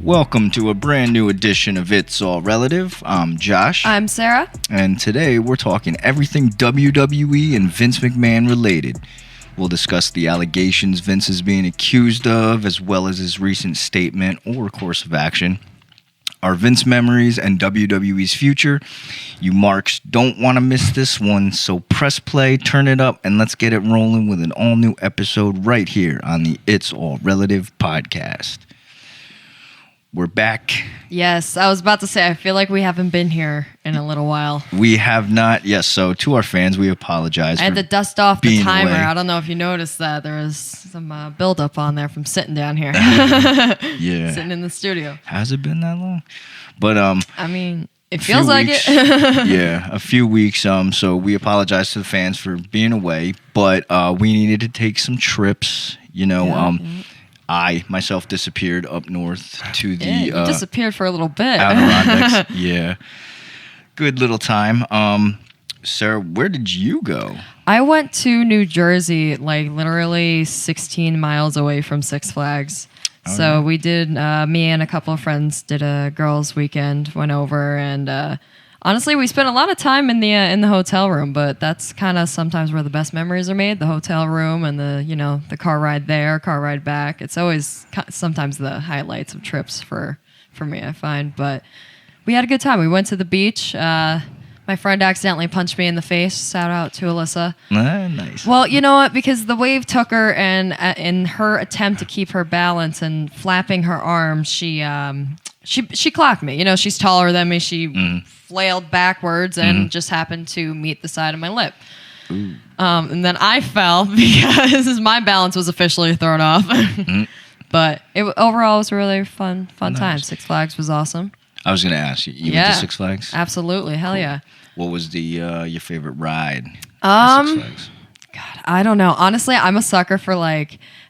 Welcome to a brand new edition of It's All Relative. I'm Josh. I'm Sarah. And today we're talking everything WWE and Vince McMahon related. We'll discuss the allegations Vince is being accused of, as well as his recent statement or course of action. Our Vince memories and WWE's future. You marks don't want to miss this one, so press play, turn it up, and let's get it rolling with an all-new episode right here on the It's All Relative podcast. We're back. Yes, I was about to say, I feel like we haven't been here in a little while. We have not. Yes, so to our fans, we apologize. I had to dust off the timer. Away. I don't know if you noticed that. There was some buildup on there from sitting down here. Yeah. Sitting in the studio. Has it been that long? But I mean, it feels like weeks, it. Yeah, a few weeks. So we apologize to the fans for being away, but we needed to take some trips. I myself disappeared up north to the. Yeah, you disappeared for a little bit. Adirondacks. Yeah, good little time. Sarah, where did you go? I went to New Jersey, like literally 16 miles away from Six Flags. So we did. Me and a couple of friends did a girls' weekend. Went over and. Honestly, we spent a lot of time in the hotel room, but that's kind of sometimes where the best memories are made. The hotel room and the car ride there, car ride back. It's always sometimes the highlights of trips for me, I find. But we had a good time. We went to the beach. My friend accidentally punched me in the face. Shout out to Alyssa. Nice. Well, you know what? Because the wave took her, and in her attempt to keep her balance and flapping her arms, she clocked me. You know, she's taller than me. She flailed backwards and just happened to meet the side of my lip. And then I fell because my balance was officially thrown off. But overall, it was a really fun time. Six Flags was awesome. I was going to ask you. You went to Six Flags? Absolutely. Hell yeah. What was your favorite ride at Six Flags? God, I don't know. Honestly, I'm a sucker for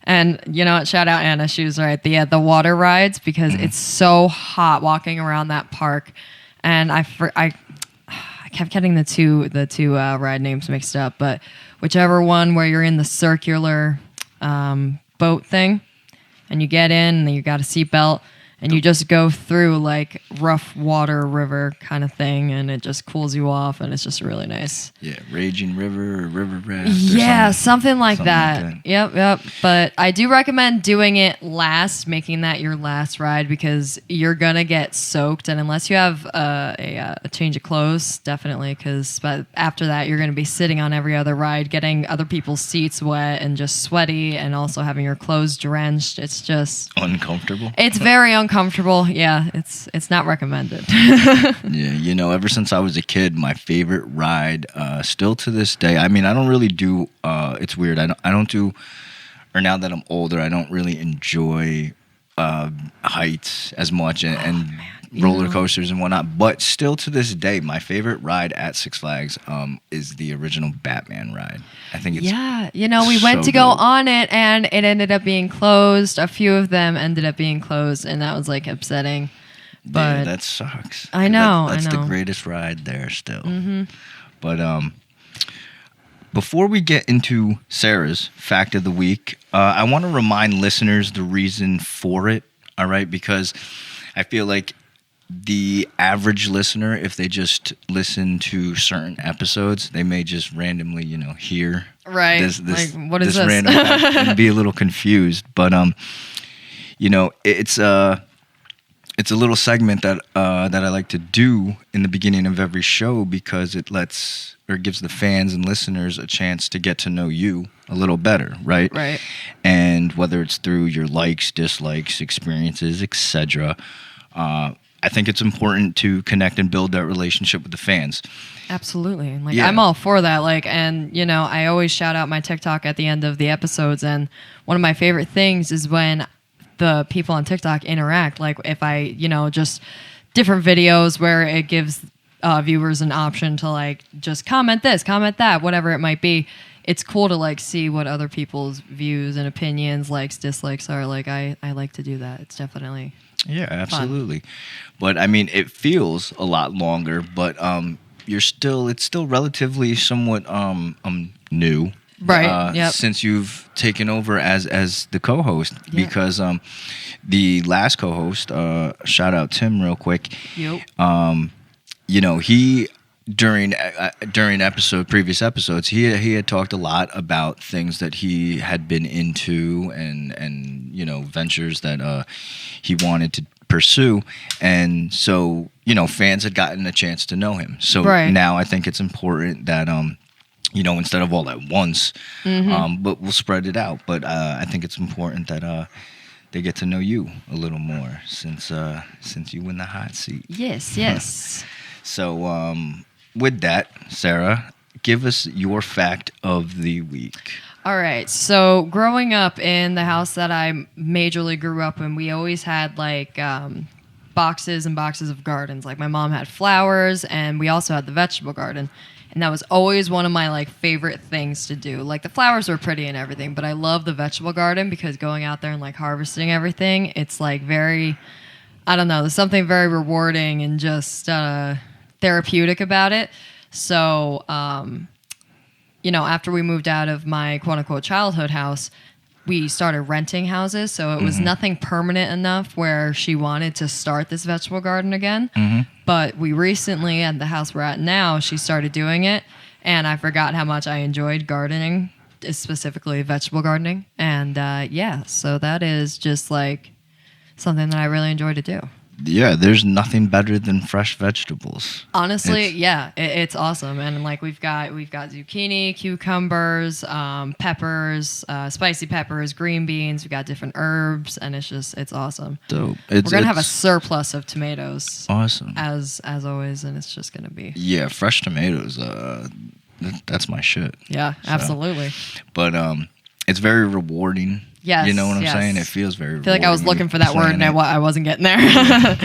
and you know what? Shout out Anna. She was right. The water rides, because it's so hot walking around that park, and I kept getting the two ride names mixed up. But whichever one where you're in the circular boat thing, and you get in and you got a seatbelt. And you just go through like rough water river kind of thing, and it just cools you off, and it's just really nice. Yeah, Raging River or River Raft. Yeah, something like that. Yep. But I do recommend doing it last, making that your last ride, because you're gonna get soaked, and unless you have a change of clothes, definitely, because after that you're gonna be sitting on every other ride, getting other people's seats wet and just sweaty, and also having your clothes drenched. It's just uncomfortable. It's very uncomfortable. Yeah, it's not recommended. Yeah, ever since I was a kid, my favorite ride, still to this day. I mean, I don't really do. It's weird. I don't do. Or now that I'm older, I don't really enjoy heights as much and roller coasters and whatnot. But still to this day, my favorite ride at Six Flags is the original Batman ride. I think it's we went to go on it, and it ended up being closed. A few of them ended up being closed, and that was like upsetting. But yeah, that sucks. I know. That's the greatest ride there still. But before we get into Sarah's fact of the week, I want to remind listeners the reason for it. All right, because I feel like the average listener, if they just listen to certain episodes, they may just randomly, hear this what is this? Random fact and be a little confused. But it's a little segment that I like to do in the beginning of every show, because it gives the fans and listeners a chance to get to know you a little better, right? Right. And whether it's through your likes, dislikes, experiences, etc. I think it's important to connect and build that relationship with the fans. Absolutely. I'm all for that. I always shout out my TikTok at the end of the episodes, and one of my favorite things is when the people on TikTok interact. Like if I, just different videos where it gives viewers an option to just comment this, comment that, whatever it might be. It's cool to see what other people's views and opinions, likes, dislikes are. I like to do that. It's definitely absolutely fun. But I mean, it feels a lot longer, but it's still relatively somewhat new. Right. Yep. Since you've taken over as the co-host, Yep. because the last co-host, shout out Tim real quick. Yep. He during previous episodes, he had talked a lot about things that he had been into and ventures that he wanted to pursue, and so fans had gotten a chance to know him. So now I think it's important that instead of all at once, but we'll spread it out. But I think it's important that they get to know you a little more since you in the hot seat. Yes. So with that, Sarah, give us your fact of the week. All right. So growing up in the house that I majorly grew up in, we always had like boxes and boxes of gardens. Like my mom had flowers, and we also had the vegetable garden. And that was always one of my like favorite things to do. Like the flowers were pretty and everything, but I love the vegetable garden because going out there and like harvesting everything, it's like very, I don't know, there's something very rewarding and just therapeutic about it. So, after we moved out of my quote unquote childhood house, we started renting houses. So it was nothing permanent enough where she wanted to start this vegetable garden again. But we recently, at the house we're at now, she started doing it. And I forgot how much I enjoyed gardening, specifically vegetable gardening. And so that is just like something that I really enjoy to do. Yeah, there's nothing better than fresh vegetables. Honestly, it's awesome. And like we've got zucchini, cucumbers, peppers, spicy peppers, green beans. We've got different herbs, and it's awesome. Dope. We're gonna have a surplus of tomatoes. Awesome. As always, and it's just gonna be. Yeah, fresh tomatoes. That's my shit. Yeah, absolutely. But it's very rewarding. Yes, you know what I'm saying? It feels very rewarding. I feel like I was looking for that word and I wasn't getting there.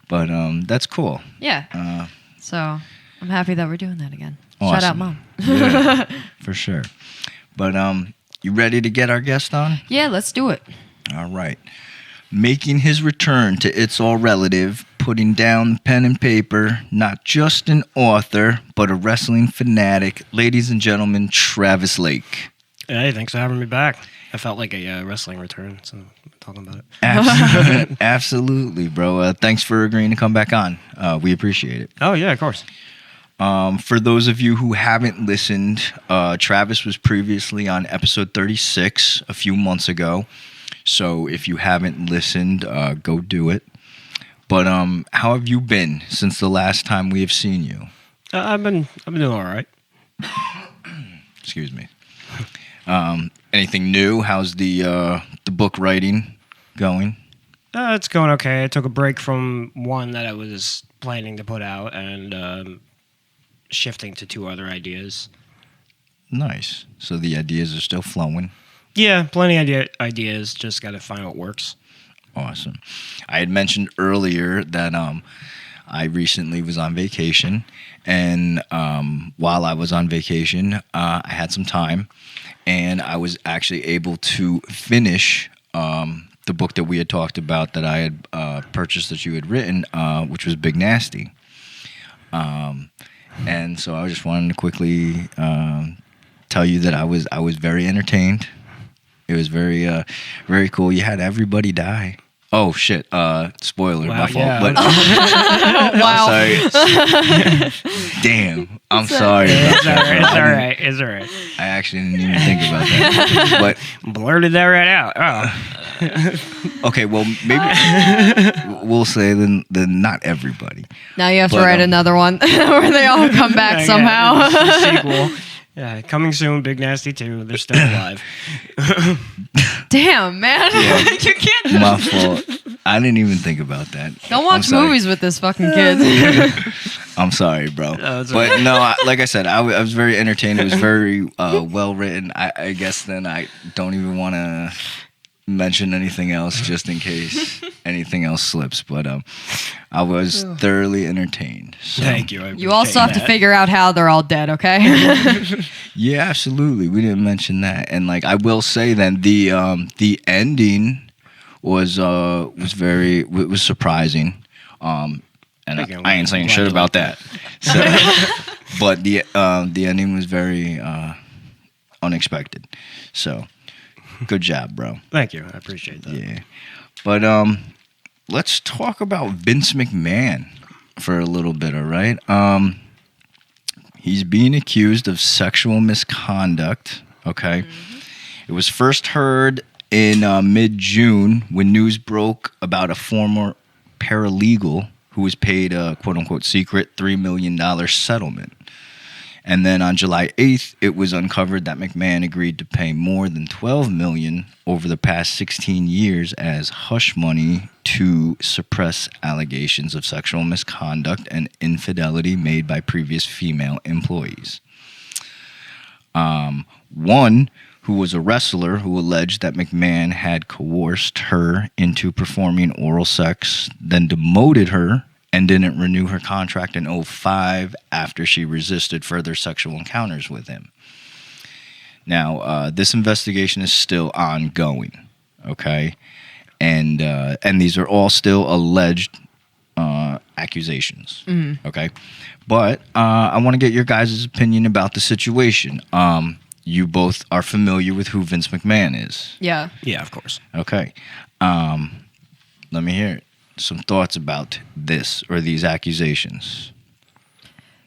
But that's cool. Yeah. So I'm happy that we're doing that again. Awesome. Shout out, Mom. Yeah, for sure. But you ready to get our guest on? Yeah, let's do it. All right. Making his return to It's All Relative, putting down pen and paper, not just an author, but a wrestling fanatic. Ladies and gentlemen, Travis Lake. Hey, thanks for having me back. I felt like a wrestling return, so I'm talking about it. Absolutely, bro. Thanks for agreeing to come back on. We appreciate it. Oh, yeah, of course. For those of you who haven't listened, Travis was previously on episode 36 a few months ago. So if you haven't listened, go do it. But how have you been since the last time we have seen you? I've been doing all right. Excuse me. Anything new? How's the book writing going? It's going okay. I took a break from one that I was planning to put out and shifting to two other ideas. Nice. So the ideas are still flowing? Yeah, plenty of ideas. Just got to find what works. Awesome. I had mentioned earlier that I recently was on vacation, and while I was on vacation, I had some time, and I was actually able to finish the book that we had talked about that I had purchased that you had written, which was Big Nasty. And so I just wanted to quickly tell you that I was very entertained. It was very very cool. You had everybody die. Oh shit! Spoiler, wow, my fault. Yeah. But Wow. I'm sorry. Damn, I'm sorry. It's all right. It's all right. I actually didn't even think about that. But Blurted that right out. Oh. okay, well maybe we'll say then not everybody. Now you have to write another one where they all come back somehow. Sequel. Yeah, coming soon, Big Nasty 2. They're still alive. Damn, man. Yeah. You can't. My fault. I didn't even think about that. Don't watch movies with this fucking kid. I'm sorry, bro. But right. No, like I said, I was very entertained. It was very well written. I guess then I don't even want to mention anything else just in case anything else slips. But I was thoroughly entertained. So. Thank you. You also have to figure out how they're all dead, okay? Yeah, absolutely. We didn't mention that. And like I will say then the ending was surprising. And I ain't saying shit about that. So, but the ending was very unexpected. So, good job, bro. Thank you. I appreciate that. Yeah. But let's talk about Vince McMahon for a little bit, all right? He's being accused of sexual misconduct, okay? Mm-hmm. It was first heard in mid-June when news broke about a former paralegal who was paid a quote-unquote secret $3 million settlement. And then on July 8th, it was uncovered that McMahon agreed to pay more than $12 million over the past 16 years as hush money to suppress allegations of sexual misconduct and infidelity made by previous female employees. One who was a wrestler who alleged that McMahon had coerced her into performing oral sex, then demoted her and didn't renew her contract in 2005 after she resisted further sexual encounters with him. Now, this investigation is still ongoing, okay? And these are all still alleged accusations, okay? But I want to get your guys' opinion about the situation. You both are familiar with who Vince McMahon is. Yeah. Yeah, of course. Okay. Let me hear it. Some thoughts about this or these accusations.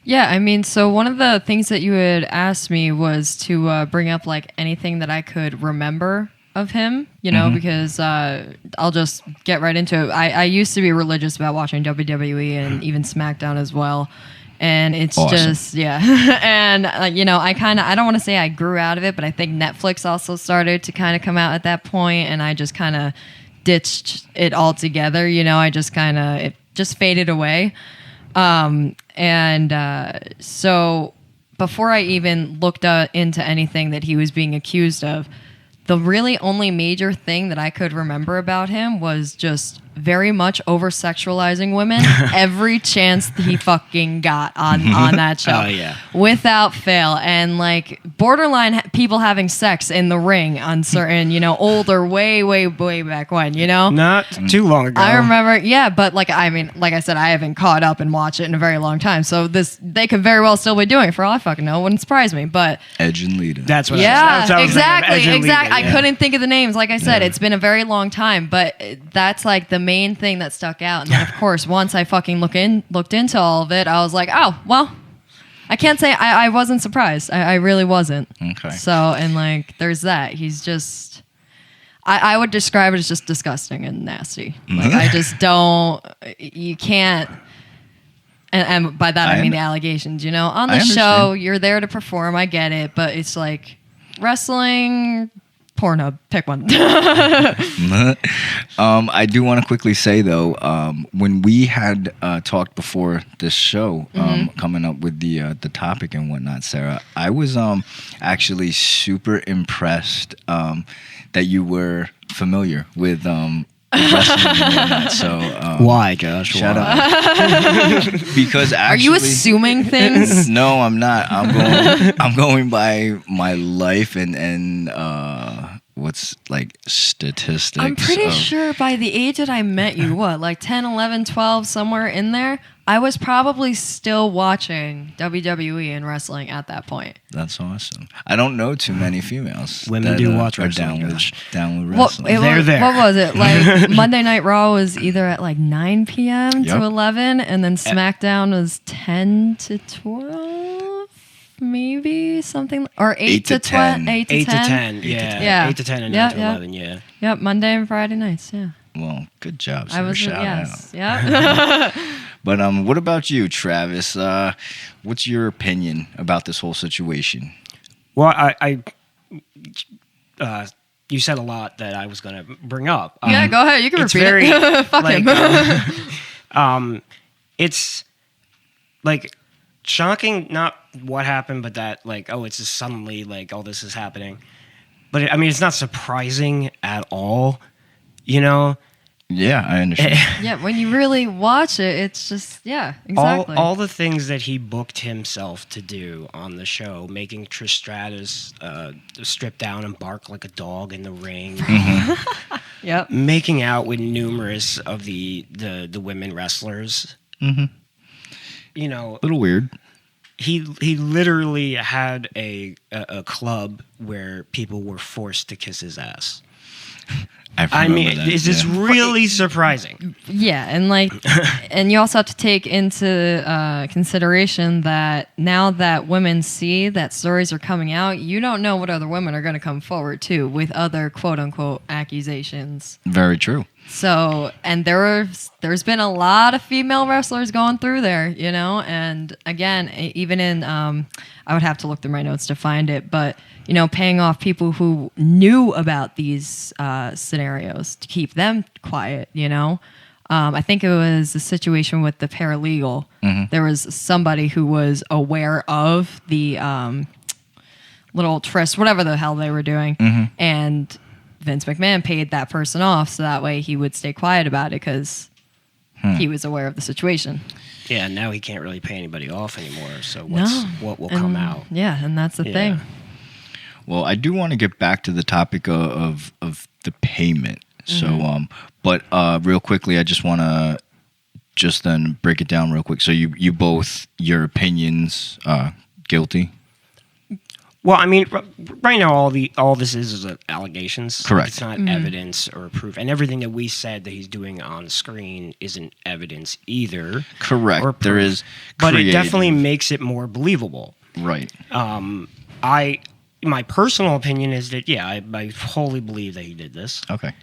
Yeah, I mean, so one of the things that you had asked me was to bring up like anything that I could remember of him, you know, because I'll just get right into it. I used to be religious about watching WWE and even SmackDown as well. And it's awesome. just, yeah. And, you know, I don't want to say I grew out of it, but I think Netflix also started to kind of come out at that point, and I just kind of ditched it altogether. You know, it just faded away. So before I even looked into anything that he was being accused of, the really only major thing that I could remember about him was just very much over-sexualizing women every chance he fucking got on that show. Oh, yeah. Without fail. And, like, borderline people having sex in the ring on certain, you know, older, way, way, way back when, you know? Not too long ago. I remember, yeah, but, like, I mean, like I said, I haven't caught up and watched it in a very long time. So they could very well still be doing it for all I fucking know. It wouldn't surprise me, but... Edge and Lita. That's what yeah, I was exactly. Yeah. I couldn't think of the names. Like I said, it's been a very long time, but that's like the main thing that stuck out. And then, of course, once I fucking looked into all of it, I was like, oh, well, I can't say I wasn't surprised. I really wasn't. Okay. So, and like, there's that. He's just, I would describe it as just disgusting and nasty. Like, I just don't, you can't. And by that I mean the allegations, you know. On the show, you're there to perform, I get it, but it's like wrestling, Pornhub, pick one. I do want to quickly say, though, when we had talked before this show, coming up with the topic and whatnot, Sarah, I was actually super impressed that you were familiar with wrestling and whatnot. So why, Josh? Shut up. Because actually, are you assuming things? No, I'm not. I'm going by my life and what's like statistics. I'm pretty sure by the age that I met you, what, like 10, 11, 12, somewhere in there, I was probably still watching WWE and wrestling at that point. That's awesome. I don't know too many females. Women that, do watch are wrestling. down with wrestling. What was it? Like Monday Night Raw was either at like 9 p.m. to 11, and then SmackDown was 10 to 12. Maybe something, or 8 to 10. 8 to 10. Yeah. 8 to 10 and 9 to 11. Yeah. Yep. Monday and Friday nights. Yeah. Well, good job. I was shout out. Yeah. But what about you, Travis? What's your opinion about this whole situation? Well, I you said a lot that I was going to bring up. Yeah, go ahead. You can repeat it. Fuck like, him. It's like shocking, not what happened, but that like, oh, it's just suddenly like, oh, this is happening. But I mean, it's not surprising at all, you know? Yeah, I understand. Yeah, when you really watch it, it's just, yeah, exactly. All the things that he booked himself to do on the show, making Trish Stratus strip down and bark like a dog in the ring. Yep. Making out with numerous of the women wrestlers. Mm-hmm. You know. A little weird. he literally had a club where people were forced to kiss his ass. I mean, that, is this really surprising? Yeah, and and you also have to take into consideration that now that women see that stories are coming out, you don't know what other women are going to come forward too with other quote unquote accusations. Very true. So, and there's been a lot of female wrestlers going through there, and again, even in, I would have to look through my notes to find it, but, paying off people who knew about these scenarios to keep them quiet, I think it was a situation with the paralegal. Mm-hmm. There was somebody who was aware of the little tryst, whatever the hell they were doing, mm-hmm. and Vince McMahon paid that person off so that way he would stay quiet about it because he was aware of the situation. Yeah, now he can't really pay anybody off anymore. So what will come out? Yeah, and that's the thing. Well, I do want to get back to the topic of the payment. Mm-hmm. So, but real quickly, I just want to then break it down real quick. So you both, your opinions, guilty? Well, I mean, right now all this is allegations. Correct. It's not evidence or proof, and everything that we said that he's doing on screen isn't evidence either. Correct. There is, but it definitely makes it more believable. Right. My personal opinion is that I wholly believe that he did this. Okay.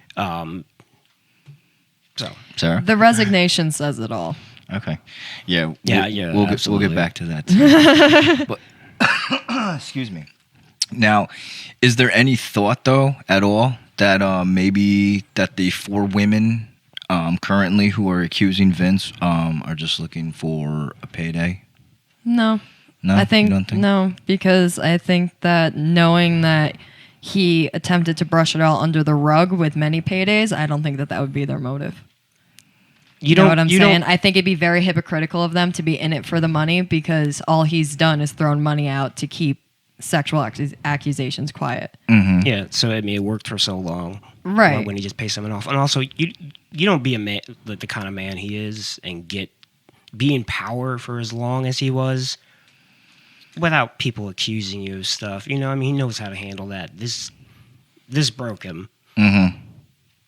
So Sarah, the resignation says it all. Okay. Yeah. We'll get back to that too. But excuse me. Now, is there any thought though at all that maybe that the 4 women currently who are accusing Vince are just looking for a payday? No. No, I think, you don't think? No, because I think that knowing that he attempted to brush it all under the rug with many paydays, I don't think that would be their motive. You know what I'm saying? I think it'd be very hypocritical of them to be in it for the money because all he's done is thrown money out to keep sexual accusations quiet. Mm-hmm. Yeah, so I mean, it worked for so long, right? When he just pays someone off, and also you don't be a man, the kind of man he is, and be in power for as long as he was, without people accusing you of stuff. I mean, he knows how to handle that. This broke him. Mm-hmm.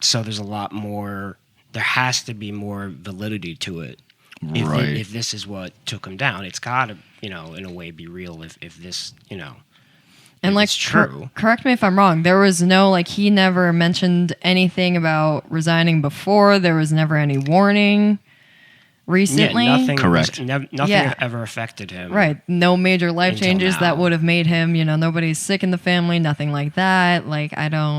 So there's a lot more. There has to be more validity to it. If this is what took him down, it's got to, in a way be real if this, and like, it's true. Correct me if I'm wrong. There was no, he never mentioned anything about resigning before. There was never any warning recently. Yeah, nothing. Correct. Nothing ever affected him. Right. No major life changes that would have made him, nobody's sick in the family, nothing like that.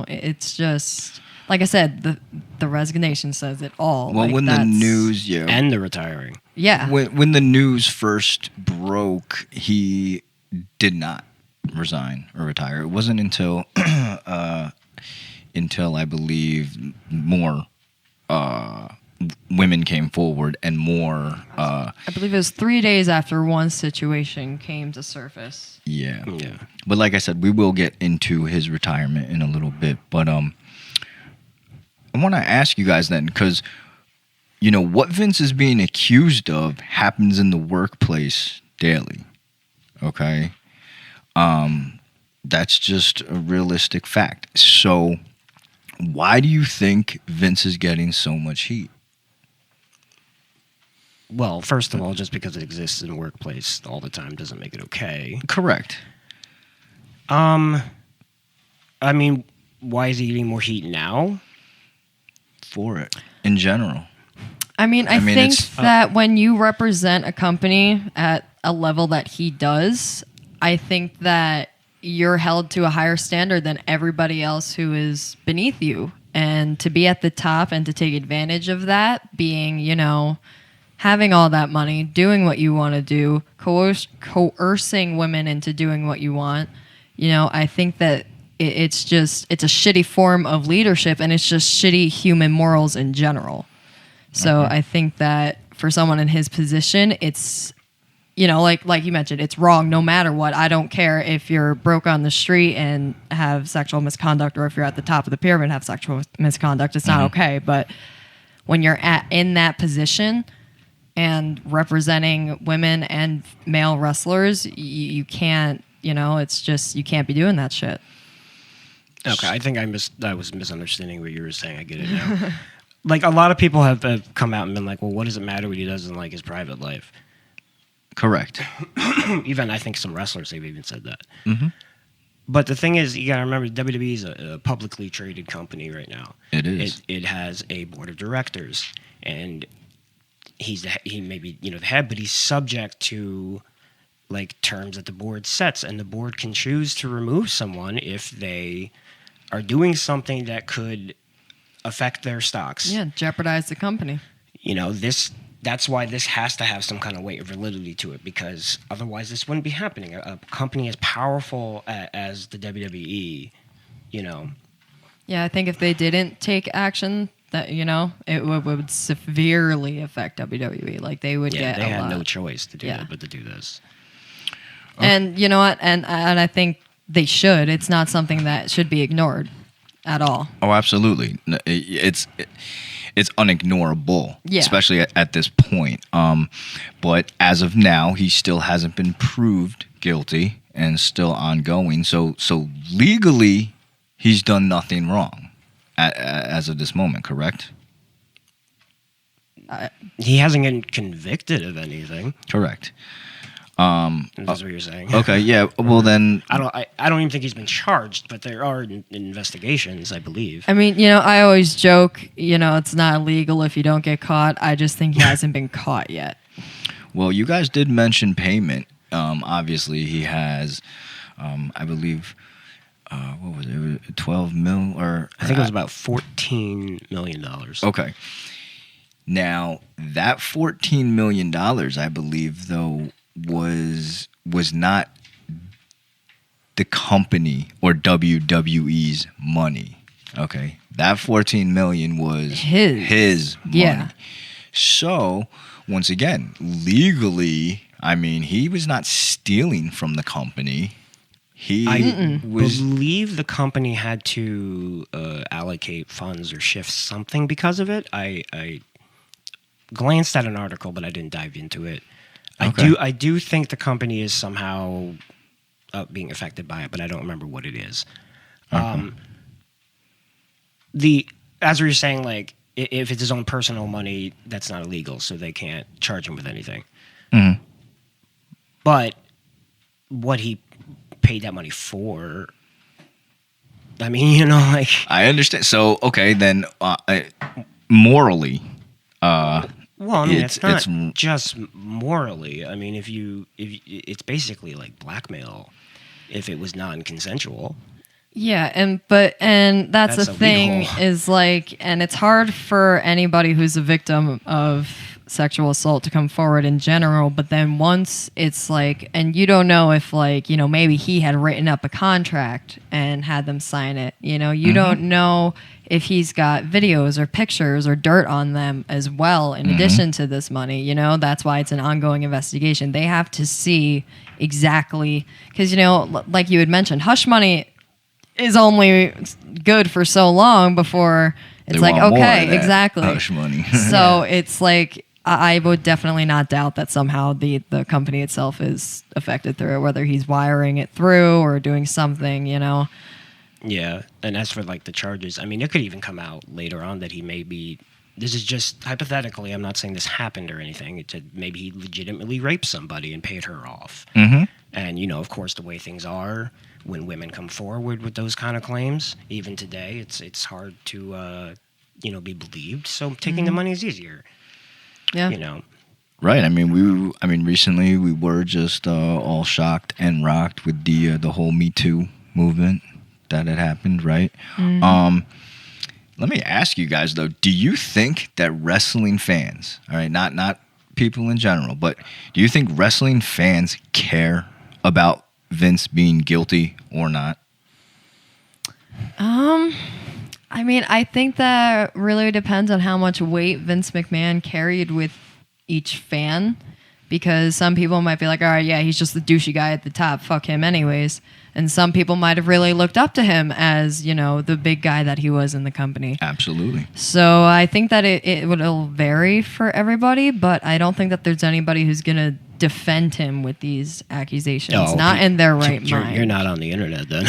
It's just... Like I said, the resignation says it all. Well, when the news, and the retiring, when the news first broke, he did not resign or retire. It wasn't until I believe more women came forward and more. I believe it was 3 days after one situation came to surface. Yeah. But like I said, we will get into his retirement in a little bit, but I want to ask you guys then, because, what Vince is being accused of happens in the workplace daily, okay? That's just a realistic fact. So why do you think Vince is getting so much heat? Well, first of all, just because it exists in the workplace all the time doesn't make it okay. Correct. I mean, why is he getting more heat now? For it in general. I mean, I think that when you represent a company at a level that he does, I think that you're held to a higher standard than everybody else who is beneath you. And to be at the top and to take advantage of that, being, having all that money, doing what you want to do, coercing women into doing what you want, I think that it's a shitty form of leadership, and it's just shitty human morals in general. So I think that for someone in his position, it's, like you mentioned, it's wrong no matter what. I don't care if you're broke on the street and have sexual misconduct, or if you're at the top of the pyramid and have sexual misconduct. It's not okay. But when you're in that position, and representing women and male wrestlers, you can't, it's just, you can't be doing that shit. Okay, I think I was misunderstanding what you were saying. I get it now. Like, a lot of people have come out and been like, well, what does it matter what he does in, like, his private life? Correct. Even, I think some wrestlers, they've even said that. Mm-hmm. But the thing is, you got to remember, WWE is a publicly traded company right now. It is. It has a board of directors, and he may be, the head, but he's subject to, like, terms that the board sets, and the board can choose to remove someone if they are doing something that could affect their stocks. Yeah, jeopardize the company. That's why this has to have some kind of weight or validity to it, because otherwise this wouldn't be happening. A company as powerful as the WWE, Yeah, I think if they didn't take action, that it would severely affect WWE. Like, they would get. They a had lot. no choice to do that, but to do this. And you know what? And I think they should. It's not something that should be ignored at all. Oh, absolutely. It's unignorable, Yeah. especially at this point. But as of now, he still hasn't been proved guilty and still ongoing. So legally, he's done nothing wrong as of this moment, correct? He hasn't been convicted of anything. Correct. That's what you're saying. Okay, yeah. Well, then I don't even think he's been charged, but there are investigations, I believe. I mean, I always joke, it's not illegal if you don't get caught. I just think he hasn't been caught yet. Well, you guys did mention payment. Obviously, he has, I believe, what was it? 12 mil, or I think it was about $14 million. Okay. Now that $14 million, I believe, though, was not the company or WWE's money. Okay, that $14 million was his money. Yeah. So once again, legally, I mean, he was not stealing from the company. I believe the company had to allocate funds or shift something because of it. I glanced at an article, but I didn't dive into it. Okay. I do think the company is somehow being affected by it, but I don't remember what it is. Okay. As we were saying, like, if it's his own personal money, that's not illegal, so they can't charge him with anything. Mm-hmm. But what he paid that money for, I mean, like, I understand. So okay, then morally. Well, I mean, it's not just morally. I mean, if it's basically like blackmail if it was non-consensual. Yeah, and that's the thing illegal. is, like, and it's hard for anybody who's a victim of sexual assault to come forward in general, but then once it's like, and you don't know if, like, maybe he had written up a contract and had them sign it, you don't know if he's got videos or pictures or dirt on them as well in addition to this money. That's why it's an ongoing investigation. They have to see exactly, because like you had mentioned, hush money is only good for so long before it's They like, want more okay, of that exactly. hush money. So it's like, I would definitely not doubt that somehow the company itself is affected through it, whether he's wiring it through or doing something, Yeah, and as for, like, the charges, I mean, it could even come out later on that he may be, this is just hypothetically, I'm not saying this happened or anything, maybe he legitimately raped somebody and paid her off. Mm-hmm. And, of course, the way things are, when women come forward with those kind of claims, even today, it's hard to, be believed. So taking the money is easier. Yeah. Right. I mean, recently we were just all shocked and rocked with the whole Me Too movement that had happened, right? Mm-hmm. Let me ask you guys, though, do you think that wrestling fans, all right, not people in general, but do you think wrestling fans care about Vince being guilty or not? I mean, I think that really depends on how much weight Vince McMahon carried with each fan, because some people might be like, all right, yeah, he's just the douchey guy at the top, fuck him anyways. And some people might have really looked up to him as, the big guy that he was in the company. Absolutely. So I think that it'll vary for everybody, but I don't think that there's anybody who's going to defend him with these accusations. Not in their right mind. You're not on the internet then.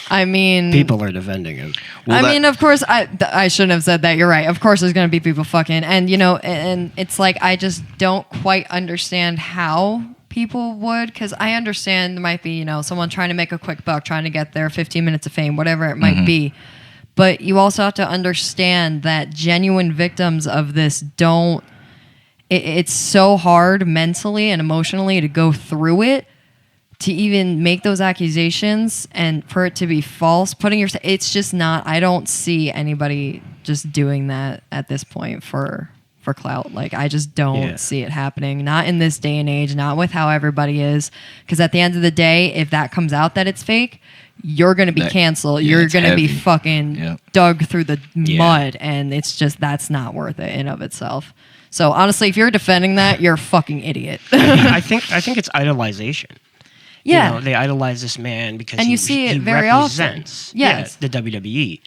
I mean... People are defending him. Well, of course, I shouldn't have said that. You're right. Of course there's going to be people fucking. And, and it's like I just don't quite understand how people would, because I understand there might be, someone trying to make a quick buck, trying to get their 15 minutes of fame, whatever it might be. But you also have to understand that genuine victims of this don't. It's so hard mentally and emotionally to go through it, to even make those accusations and for it to be false. It's just not. I don't see anybody just doing that at this point for clout. Like, I just don't see it happening. Not in this day and age, not with how everybody is. Because at the end of the day, if that comes out that it's fake, you're going to be canceled. You're going to be fucking dug through the mud. And it's just, that's not worth it in of itself. So honestly, if you're defending that, you're a fucking idiot. I think it's idolization. Yeah. They idolize this man because you see it he very represents often. Yes. the WWE.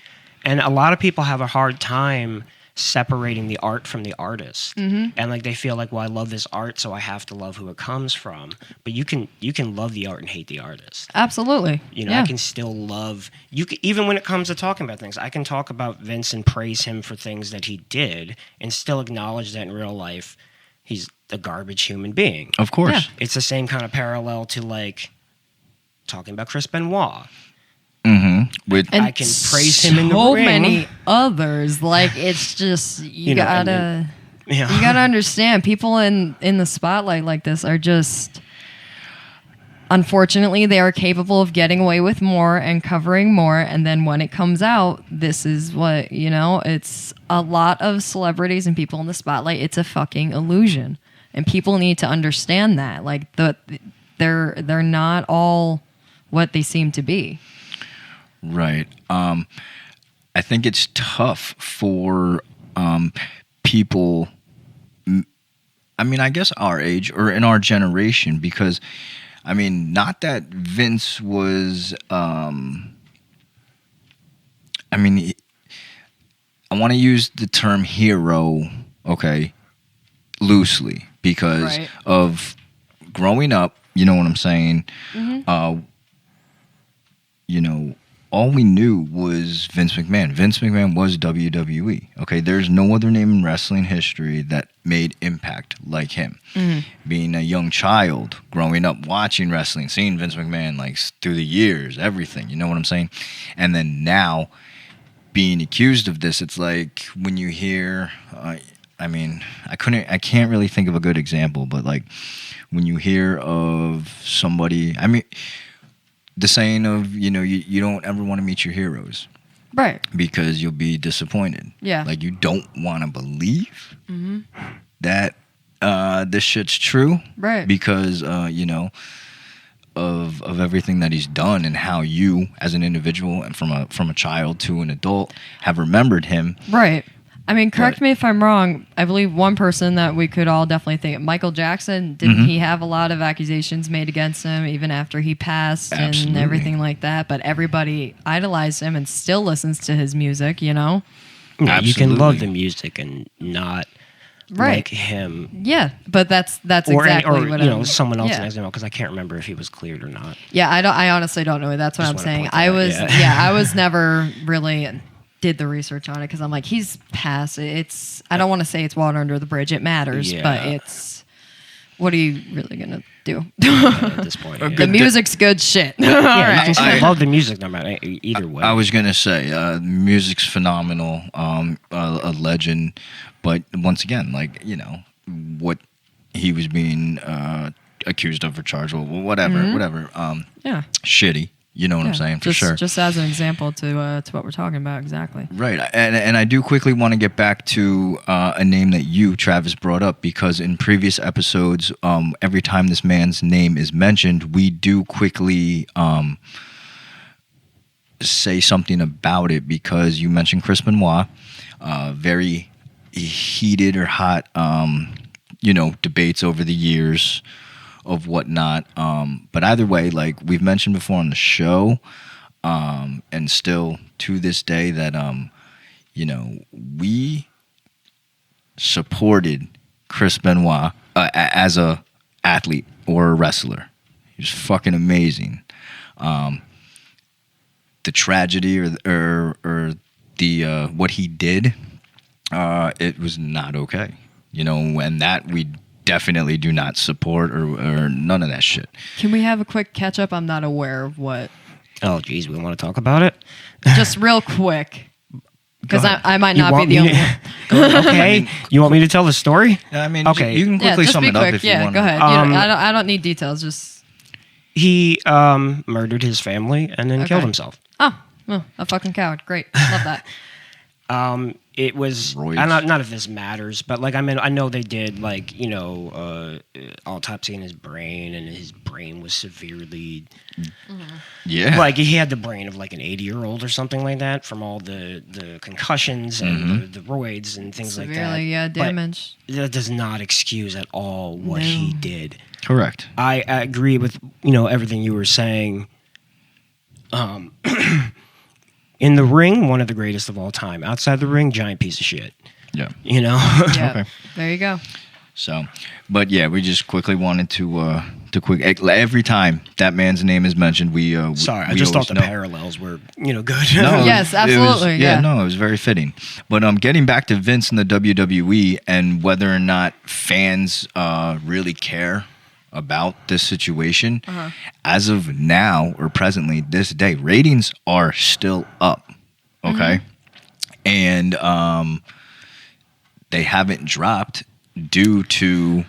And a lot of people have a hard time separating the art from the artist. And like they feel like, well, I love this art, so I have to love who it comes from. But you can love the art and hate the artist. Absolutely. I can still love even when it comes to talking about things. I can talk about Vince and praise him for things that he did and still acknowledge that in real life he's a garbage human being. Of course. Yeah. It's the same kind of parallel to like talking about Chris Benoit. And I can praise him in the ring. So many others. Like, it's just you gotta understand, people in the spotlight like this are just, unfortunately, they are capable of getting away with more and covering more. And then when it comes out, this is what it's a lot of celebrities and people in the spotlight. It's a fucking illusion, and people need to understand that. Like, they're not all what they seem to be. Right. I think it's tough for people, I guess our age or in our generation, because, not that Vince was, I want to use the term hero, loosely, because of growing up, you know what I'm saying? All we knew was Vince McMahon. Vince McMahon was WWE. Okay, there's no other name in wrestling history that made impact like him. Being a young child, growing up, watching wrestling, seeing Vince McMahon like through the years, everything. You know what I'm saying? And then now, being accused of this, it's like when you hear. I can't really think of a good example, but like when you hear of somebody. The saying of, you don't ever want to meet your heroes. Right. Because you'll be disappointed. Yeah. Like, you don't want to believe that this shit's true. Right. Because, of everything that he's done and how you, as an individual and from a child to an adult, have remembered him. Right. Correct me if I'm wrong. I believe one person that we could all definitely think, Michael Jackson, didn't he have a lot of accusations made against him even after he passed and everything like that? But everybody idolized him and still listens to his music, Yeah, you can love the music and not like him. Yeah, but that's exactly what I mean. Someone else next to him, because I can't remember if he was cleared or not. Yeah, I honestly don't know. That's what I'm saying. I was never really did the research on it, because I'm like, he's passed. I don't want to say it's water under the bridge. It matters, but it's, what are you really gonna do at this point? The music's good shit. I love the music no matter either way. I was gonna say, music's phenomenal, a legend, but once again, like, what he was being accused of or charged with, whatever, shitty. You know what I'm saying? For sure. Just as an example to what we're talking about, exactly. Right. And I do quickly want to get back to a name that you, Travis, brought up, because in previous episodes, every time this man's name is mentioned, we do quickly say something about it, because you mentioned Chris Benoit, very heated or hot, debates over the years of whatnot. But either way, like we've mentioned before on the show, and still to this day, that we supported Chris Benoit as a athlete or a wrestler. He was fucking amazing. The tragedy or the what he did, it was not okay. And that we definitely do not support or none of that shit. Can we have a quick catch up? I'm not aware of what. Oh, geez, we want to talk about it? Just real quick. Because I might not be the only one. Okay. You want me to tell the story? I mean, okay. You can quickly sum it up if you want. Go ahead. I don't need details. Just he murdered his family and then killed himself. Oh, a fucking coward. Great. Love that. It was not if this matters, but like I know they did autopsy in his brain, and his brain was severely like he had the brain of like an 80-year-old or something like that from all the concussions and the roids and things like that. Severely damaged. But that does not excuse at all what he did. Correct. I agree with everything you were saying. In the ring, one of the greatest of all time. Outside the ring, giant piece of shit. Yeah. Yeah. Okay. There you go. So, but yeah, we just quickly wanted to every time that man's name is mentioned, we sorry, I we just thought always the parallels were good. No, yes, absolutely. It was very fitting. But getting back to Vince and the WWE and whether or not fans really care about this situation, as of now or presently this day, ratings are still up. Okay, and they haven't dropped due to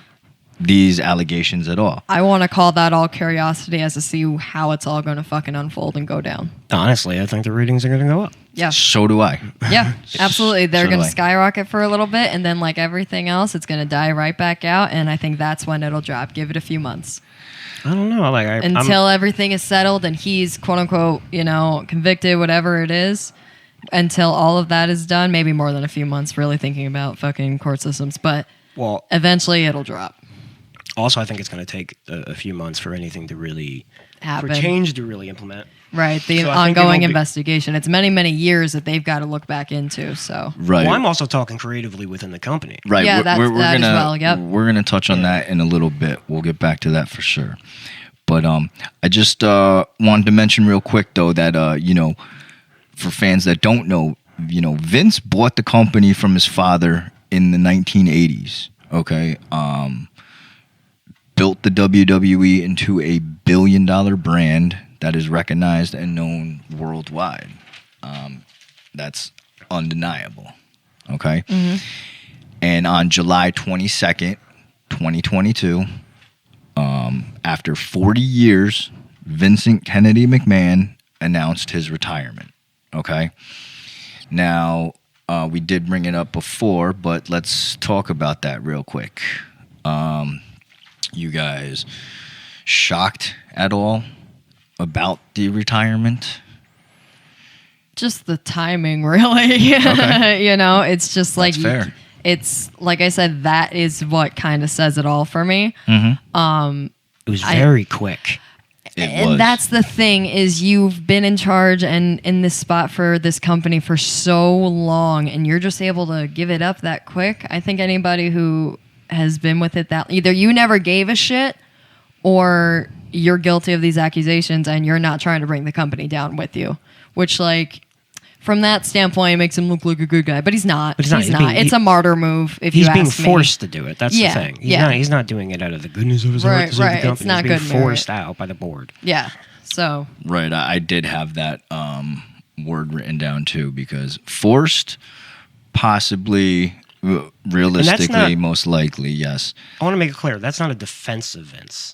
these allegations at all. I want to call that all curiosity as to see how it's all going to fucking unfold and go down. Honestly, I think the ratings are going to go up. Yeah. So do I. Yeah, absolutely. They're So going do to I. skyrocket for a little bit, and then like everything else, it's going to die right back out, and I think that's when it'll drop. Give it a few months. I don't know. Until everything is settled and he's quote unquote, convicted, whatever it is. Until all of that is done, maybe more than a few months, really thinking about fucking court systems, but eventually it'll drop. Also, I think it's going to take a few months for anything to really happen. For change to really implement. Right, the ongoing investigation. It's many, many years that they've got to look back into. So, right. Well, I'm also talking creatively within the company. Right. Yeah, that as well. Yep. We're gonna touch on that in a little bit. We'll get back to that for sure. But I just wanted to mention real quick though that for fans that don't know, Vince bought the company from his father in the 1980s. Okay. Built the WWE into a billion-dollar brand that is recognized and known worldwide. That's undeniable. Okay? Mm-hmm. And on July 22nd, 2022, after 40 years, Vincent Kennedy McMahon announced his retirement. Okay? Now, we did bring it up before, but let's talk about that real quick. You guys shocked at all about the retirement? Just the timing, really. Okay. It's just like, That's fair. It's like I said, that is what kind of says it all for me. Mm-hmm. It was very quick. And that's the thing is you've been in charge and in this spot for this company for so long, and you're just able to give it up that quick. I think anybody who has been with it that either you never gave a shit or you're guilty of these accusations and you're not trying to bring the company down with you, which from that standpoint makes him look like a good guy, but he's not. He's not. It's a martyr move if you ask me. He's being forced to do it. That's the thing. He's not doing it out of the goodness of his heart. Right. It's not good. He's being forced out by the board. Yeah. So. Right. I did have that word written down too, because forced, possibly, realistically, most likely, yes. I want to make it clear that's not a defense of Vince.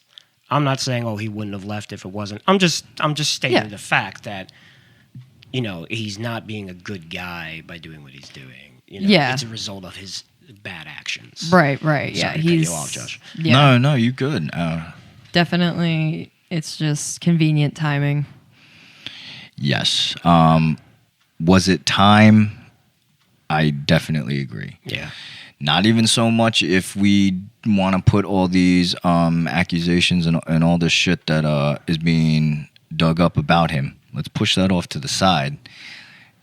I'm not saying he wouldn't have left if it wasn't. I'm just stating the fact that he's not being a good guy by doing what he's doing. It's a result of his bad actions. Right. Sorry Yeah, to cut you off, Josh. Yeah. No, you good. Definitely, it's just convenient timing. Yes. Was it time? I definitely agree. Yeah. Not even so much if we want to put all these accusations and all this shit that is being dug up about him. Let's push that off to the side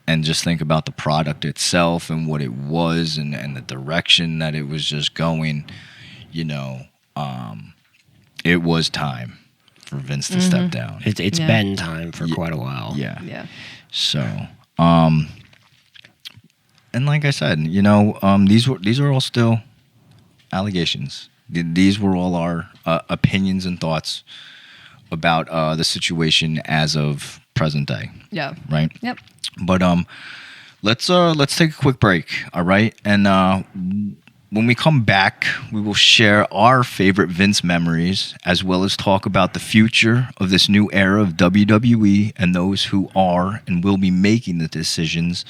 and just think about the product itself and what it was and the direction that it was just going. You know, it was time for Vince to step down. It's been time for quite a while. Yeah. So, and like I said, you know, these are all still allegations. These were all our opinions and thoughts about the situation as of present day. Yeah. Right. Yep. But let's take a quick break. All right, and when we come back, we will share our favorite Vince memories, as well as talk about the future of this new era of WWE and those who are and will be making the decisions.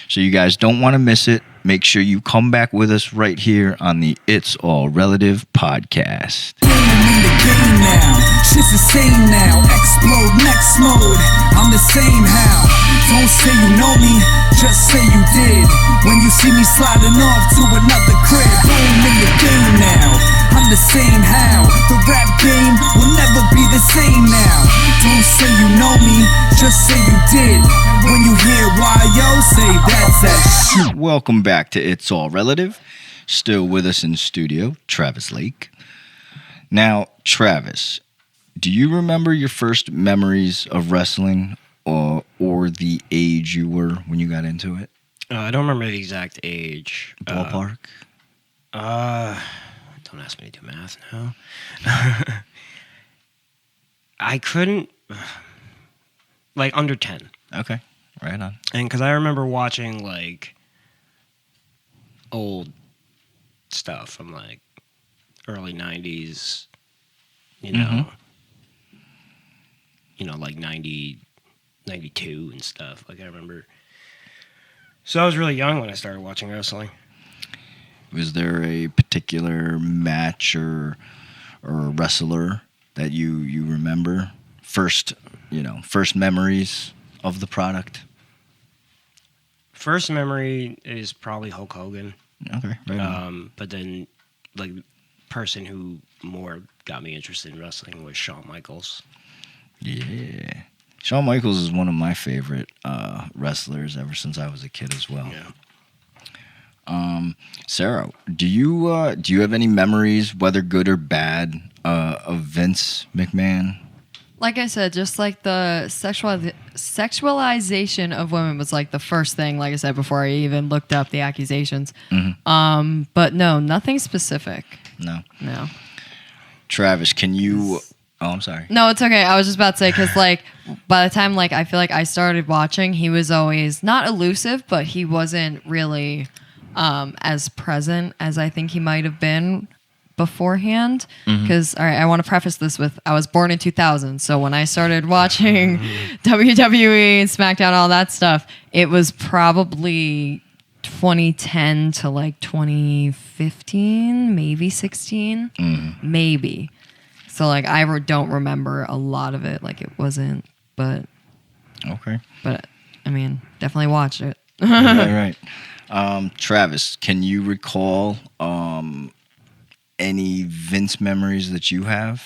So you guys don't want to miss it. Make sure you come back with us right here on the It's All Relative podcast. In the game now, shit's the same now. Explode next mode. I'm the same how. Don't say you know me, just say you did. When you see me sliding off to another crib. Boom, in the game now. I'm the same how. The rap game will never be the same now. Don't say you know me, just say you did. When you hear why yo, say that's that shit. Welcome back to It's All Relative. Still with us in studio, Travis Lake. Now, Travis, do you remember your first memories of wrestling or the age you were when you got into it? I don't remember the exact age. Ballpark? Don't ask me to do math now. I couldn't, like under 10. Okay, right on. And because I remember watching like old stuff from like early 90s, you know, like 90, 92 and stuff. Like I remember. So I was really young when I started watching wrestling. Was there a particular match or wrestler that you remember? First memories of the product? First memory is probably Hulk Hogan. Okay, right on. But then, like, person who more got me interested in wrestling was Shawn Michaels. Yeah. Shawn Michaels is one of my favorite wrestlers ever since I was a kid as well. Yeah. Sarah, do you have any memories, whether good or bad, of Vince McMahon? Like I said, just like the sexualization of women was like the first thing, like I said, before I even looked up the accusations. But no, nothing specific. No. Travis, can you... Oh, I'm sorry. No, it's okay. I was just about to say, because like by the time like I feel like I started watching, he was always not elusive, but he wasn't really as present as I think he might have been beforehand. Because all right, I want to preface this with I was born in 2000, so when I started watching WWE and SmackDown, all that stuff, it was probably 2010 to like 2015, maybe 16, maybe. So, like, I don't remember a lot of it. Like, it wasn't, but... Okay. But, I mean, definitely watched it. Right. Travis, can you recall any Vince memories that you have?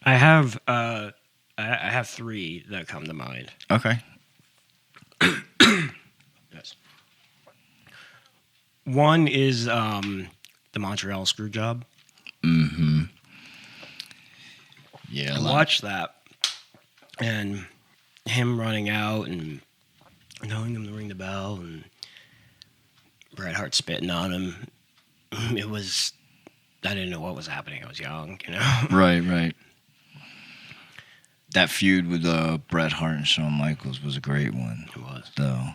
I have three that come to mind. Okay. Yes. One is the Montreal Screwjob. Yeah, I watched that, and him running out and knowing him to ring the bell, and Bret Hart spitting on him. It was, I didn't know what was happening. I was young, you know. Right. That feud with Bret Hart and Shawn Michaels was a great one. It was, though.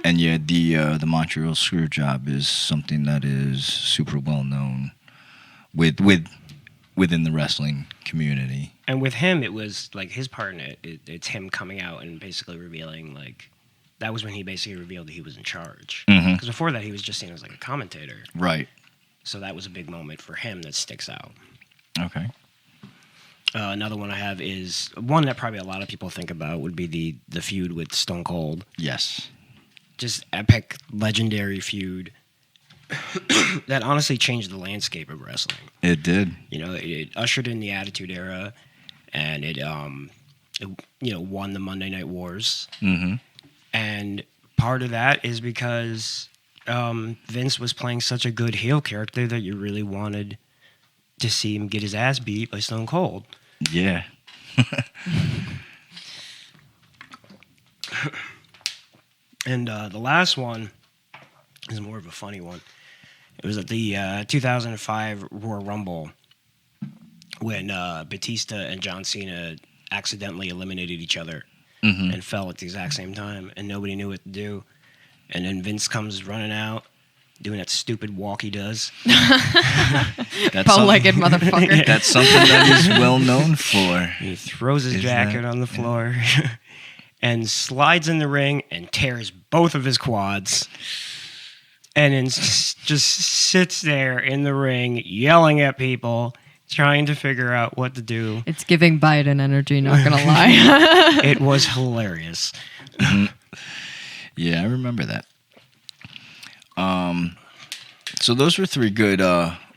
And yeah, the Montreal Screwjob is something that is super well known within the wrestling community. And with him, it was like his part in it. It's him coming out and basically revealing, like, that was when he basically revealed that he was in charge. Because before that, he was just seen as like a commentator. Right. So that was a big moment for him that sticks out. Okay. Another one I have is one that probably a lot of people think about would be the feud with Stone Cold. Yes. Just epic, legendary feud. that honestly changed the landscape of wrestling. It did. You know, it ushered in the Attitude Era, and it won the Monday Night Wars. Mm-hmm. And part of that is because Vince was playing such a good heel character that you really wanted to see him get his ass beat by Stone Cold. Yeah. And the last one is more of a funny one. It was at the 2005 Royal Rumble when Batista and John Cena accidentally eliminated each other and fell at the exact same time, and nobody knew what to do. And then Vince comes running out, doing that stupid walk he does. Bow-legged motherfucker. That's something that he's well known for. He throws his jacket on the floor and slides in the ring and tears both of his quads. And then just sits there in the ring yelling at people, trying to figure out what to do. It's giving Biden energy, not gonna lie. It was hilarious. Yeah, I remember that. So those were three good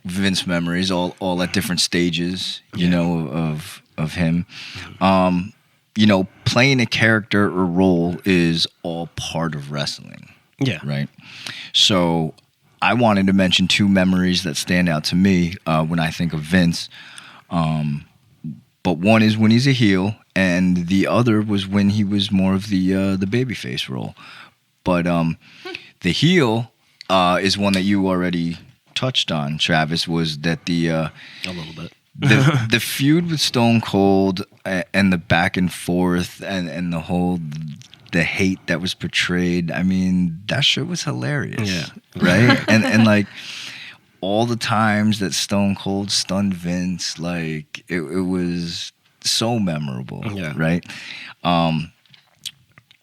Vince memories, all at different stages, you know, of him. You know, playing a character or role is all part of wrestling. Yeah. Right. So I wanted to mention two memories that stand out to me when I think of Vince. But one is when he's a heel, and the other was when he was more of the babyface role. But the heel is one that you already touched on, Travis, was that a little bit. the feud with Stone Cold and the back and forth and the whole the hate that was portrayed. I mean, that shit was hilarious. Yeah. Right? and like all the times that Stone Cold stunned Vince, like it was so memorable. Yeah. Right?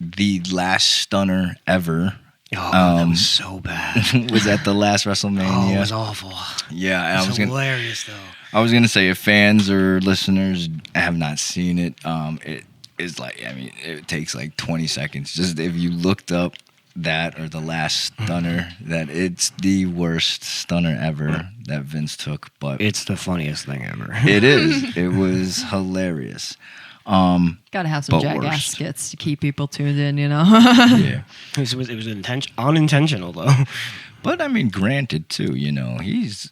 The last stunner ever. Oh, that was so bad. Was at the last WrestleMania. Oh, it was awful. Yeah, It was hilarious, though. I was gonna say, if fans or listeners have not seen it, it is like, I mean, it takes like 20 seconds. Just if you looked up that or the last stunner, that it's the worst stunner ever that Vince took. But It's the funniest thing ever. it is. It was hilarious. Gotta have some But jackass worse. skits to keep people tuned in, you know? Yeah. It was unintentional, though. But I mean, granted, too, you know, he's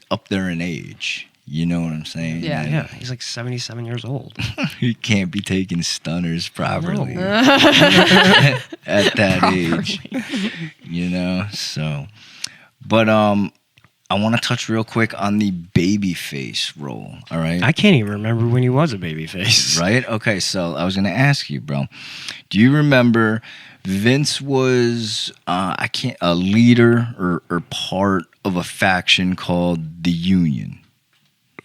up there in age. You know what I'm saying? Yeah. Yeah, he's like 77 years old. He can't be taking stunners properly at that age. You know? So, but I want to touch real quick on the babyface role, all right? I can't even remember when he was a babyface. Right? Okay, so I was going to ask you, bro. Do you remember Vince was a leader or part of a faction called the Union?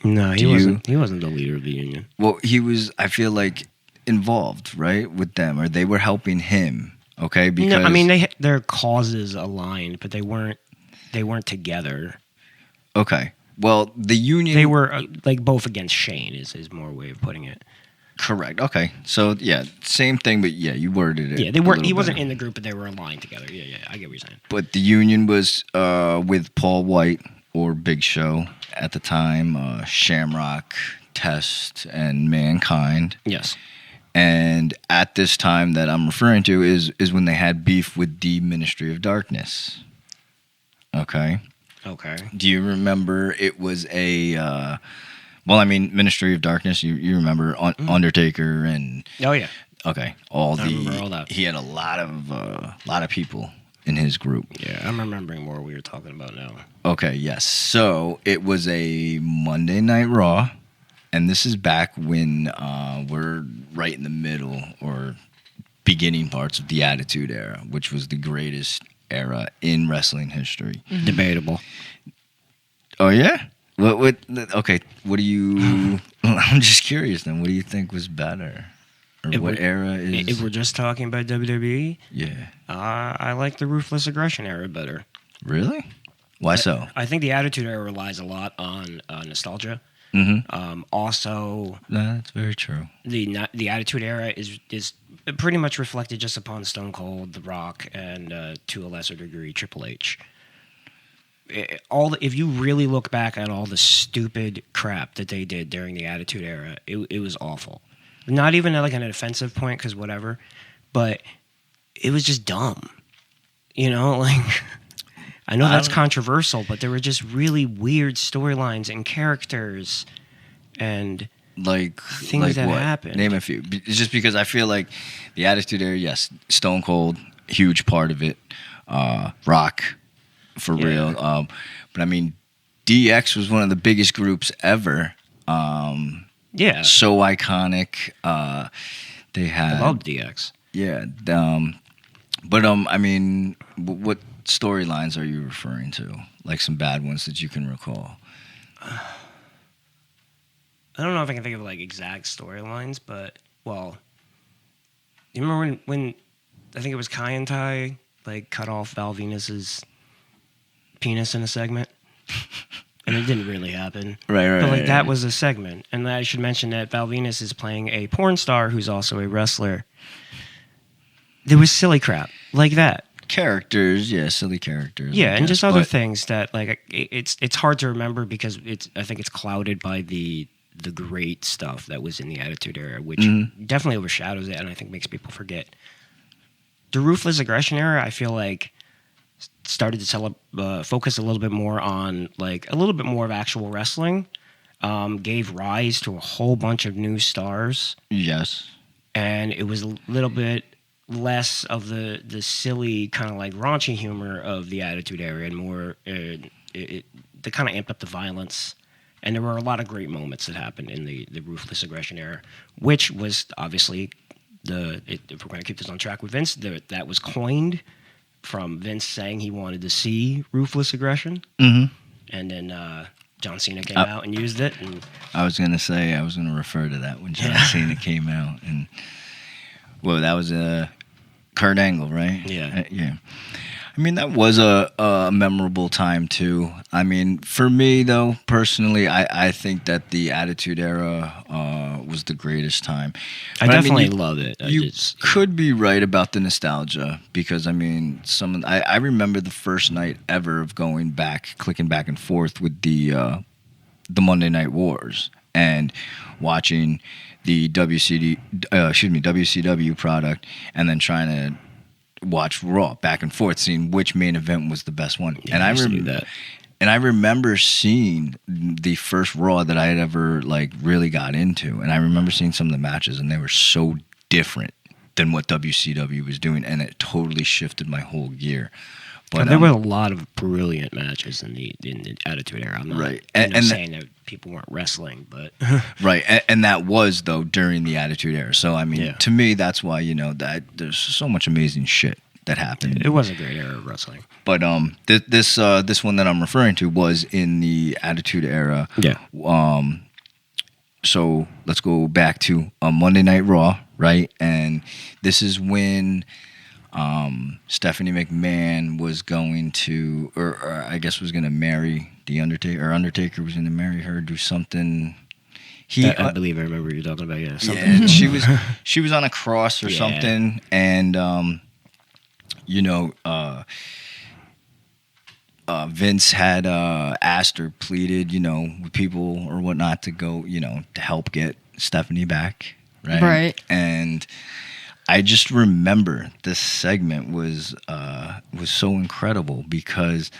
No, he wasn't. He wasn't the leader of the Union. Well, he was, I feel like, involved, right, with them, or they were helping him, okay? Because No, I mean their causes aligned, but they weren't together. Okay. Well, the Union... They were like both against Shane is more way of putting it. Correct. Okay. So, yeah, same thing, but yeah, you worded it. Yeah, they weren't. He wasn't in the group, but they were aligned together. Yeah, I get what you're saying. But the Union was with Paul White or Big Show at the time, Shamrock, Test, and Mankind. Yes. And at this time that I'm referring to is when they had beef with the Ministry of Darkness. Okay. Okay. Do you remember it was a... well, I mean, Ministry of Darkness, you remember Undertaker and... Oh, yeah. Okay. I remember all that. He had a lot of people in his group. Yeah, I'm remembering more what we were talking about now. Okay, yes. So it was a Monday Night Raw, and this is back when we're right in the middle or beginning parts of the Attitude Era, which was the greatest era in wrestling history. Mm-hmm. Debatable. Oh yeah? What? Okay. What do you? I'm just curious. Then, what do you think was better, or what era is? If we're just talking about WWE, Yeah. I like the Ruthless Aggression era better. Really? Why so? I think the Attitude Era relies a lot on nostalgia. Mm-hmm. Also, That's very true. the Attitude Era is pretty much reflected just upon Stone Cold, The Rock, and to a lesser degree Triple H. if you really look back at all the stupid crap that they did during the Attitude Era, it was awful. Not even like an offensive point, because whatever, but it was just dumb. You know, like I know that's controversial, but there were just really weird storylines and characters and like things that happened. Name a few. It's just because I feel like the Attitude Era, yes, Stone Cold, huge part of it. Rock, for real. But I mean, DX was one of the biggest groups ever. Yeah. So iconic. They had. I love DX. Yeah. But I mean, what storylines are you referring to? Like some bad ones that you can recall? I don't know if I can think of like exact storylines, but you remember when I think it was Kai and Tai like cut off Val Venus's penis in a segment, and it didn't really happen. Right. But like that was a segment, and I should mention that Val Venus is playing a porn star who's also a wrestler. There was silly crap like that. Characters, yeah, silly characters. Yeah, and just other things that like it's hard to remember because I think it's clouded by the great stuff that was in the Attitude Era, which definitely overshadows it, and I think makes people forget. The Ruthless Aggression Era, I feel like, started to focus a little bit more on like a little bit more of actual wrestling. Gave rise to a whole bunch of new stars. Yes, and it was a little bit less of the silly kind of like raunchy humor of the Attitude Era, and more they kind of amped up the violence. And there were a lot of great moments that happened in the Ruthless Aggression Era, which was obviously if we're going to keep this on track with Vince, that was coined from Vince saying he wanted to see Ruthless Aggression. Mm-hmm. And then John Cena came out and used it. And I was going to refer to that when John Cena came out. And, well, that was Kurt Angle, right? Yeah. Yeah. I mean, that was a memorable time, too. I mean, for me, though, personally, I think that the Attitude Era was the greatest time. But I definitely love it. You could be right about the nostalgia because, I mean, I remember the first night ever of clicking back and forth with the Monday Night Wars and watching the WCW product and then trying to watch Raw back and forth, seeing which main event was the best one. Yeah, and I remember that. And I remember seeing the first Raw that I had ever like really got into, and I remember seeing some of the matches, and they were so different than what WCW was doing, and it totally shifted my whole gear. But there were a lot of brilliant matches in the Attitude Era. I'm not right. saying that people weren't wrestling, but right, and that was though during the Attitude Era. So I mean, to me, that's why that there's so much amazing shit that happened. It was a great era of wrestling. But this one that I'm referring to was in the Attitude Era. Yeah. So let's go back to Monday Night Raw, right? And this is when Stephanie McMahon was going to, or I guess was going to marry the Undertaker, or Undertaker was going to marry her, do something. I believe I remember what you're talking about. Yeah, something. Yeah, she was on a cross or something, and Vince had asked or pleaded, with people or whatnot to go, to help get Stephanie back, right? Right. And I just remember this segment was so incredible because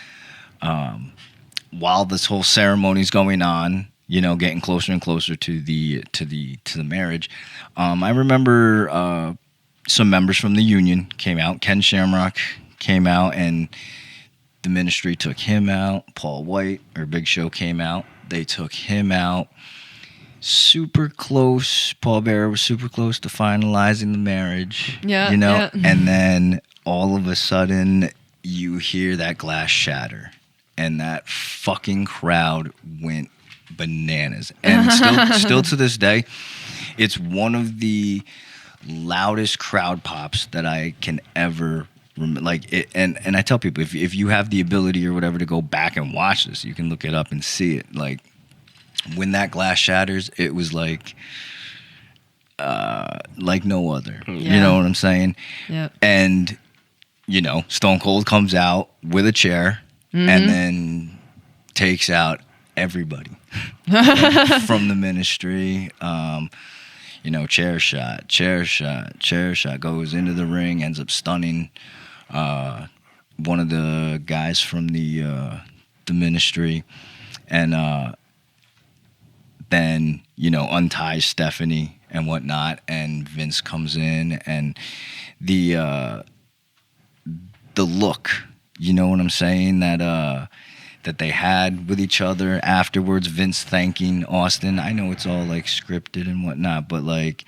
while this whole ceremony's going on, getting closer and closer to the marriage, I remember some members from the Union came out. Ken Shamrock came out, and the Ministry took him out. Paul White, or Big Show, came out. They took him out. Super close. Paul Bearer was super close to finalizing the marriage. Yeah. Yeah. And then all of a sudden, you hear that glass shatter, and that fucking crowd went bananas. And still to this day, it's one of the loudest crowd pops that I can ever remember. Like it, and I tell people, if you have the ability or whatever to go back and watch this, you can look it up and see it. Like when that glass shatters, it was like no other. Yeah. You know what I'm saying? Yep. And Stone Cold comes out with a chair, and then takes out everybody from the ministry. Chair shot, goes into the ring, ends up stunning one of the guys from the ministry, and then unties Stephanie and whatnot, and Vince comes in, and the look, you know what I'm saying, that they had with each other afterwards, Vince thanking Austin. I know it's all like scripted and whatnot, but like,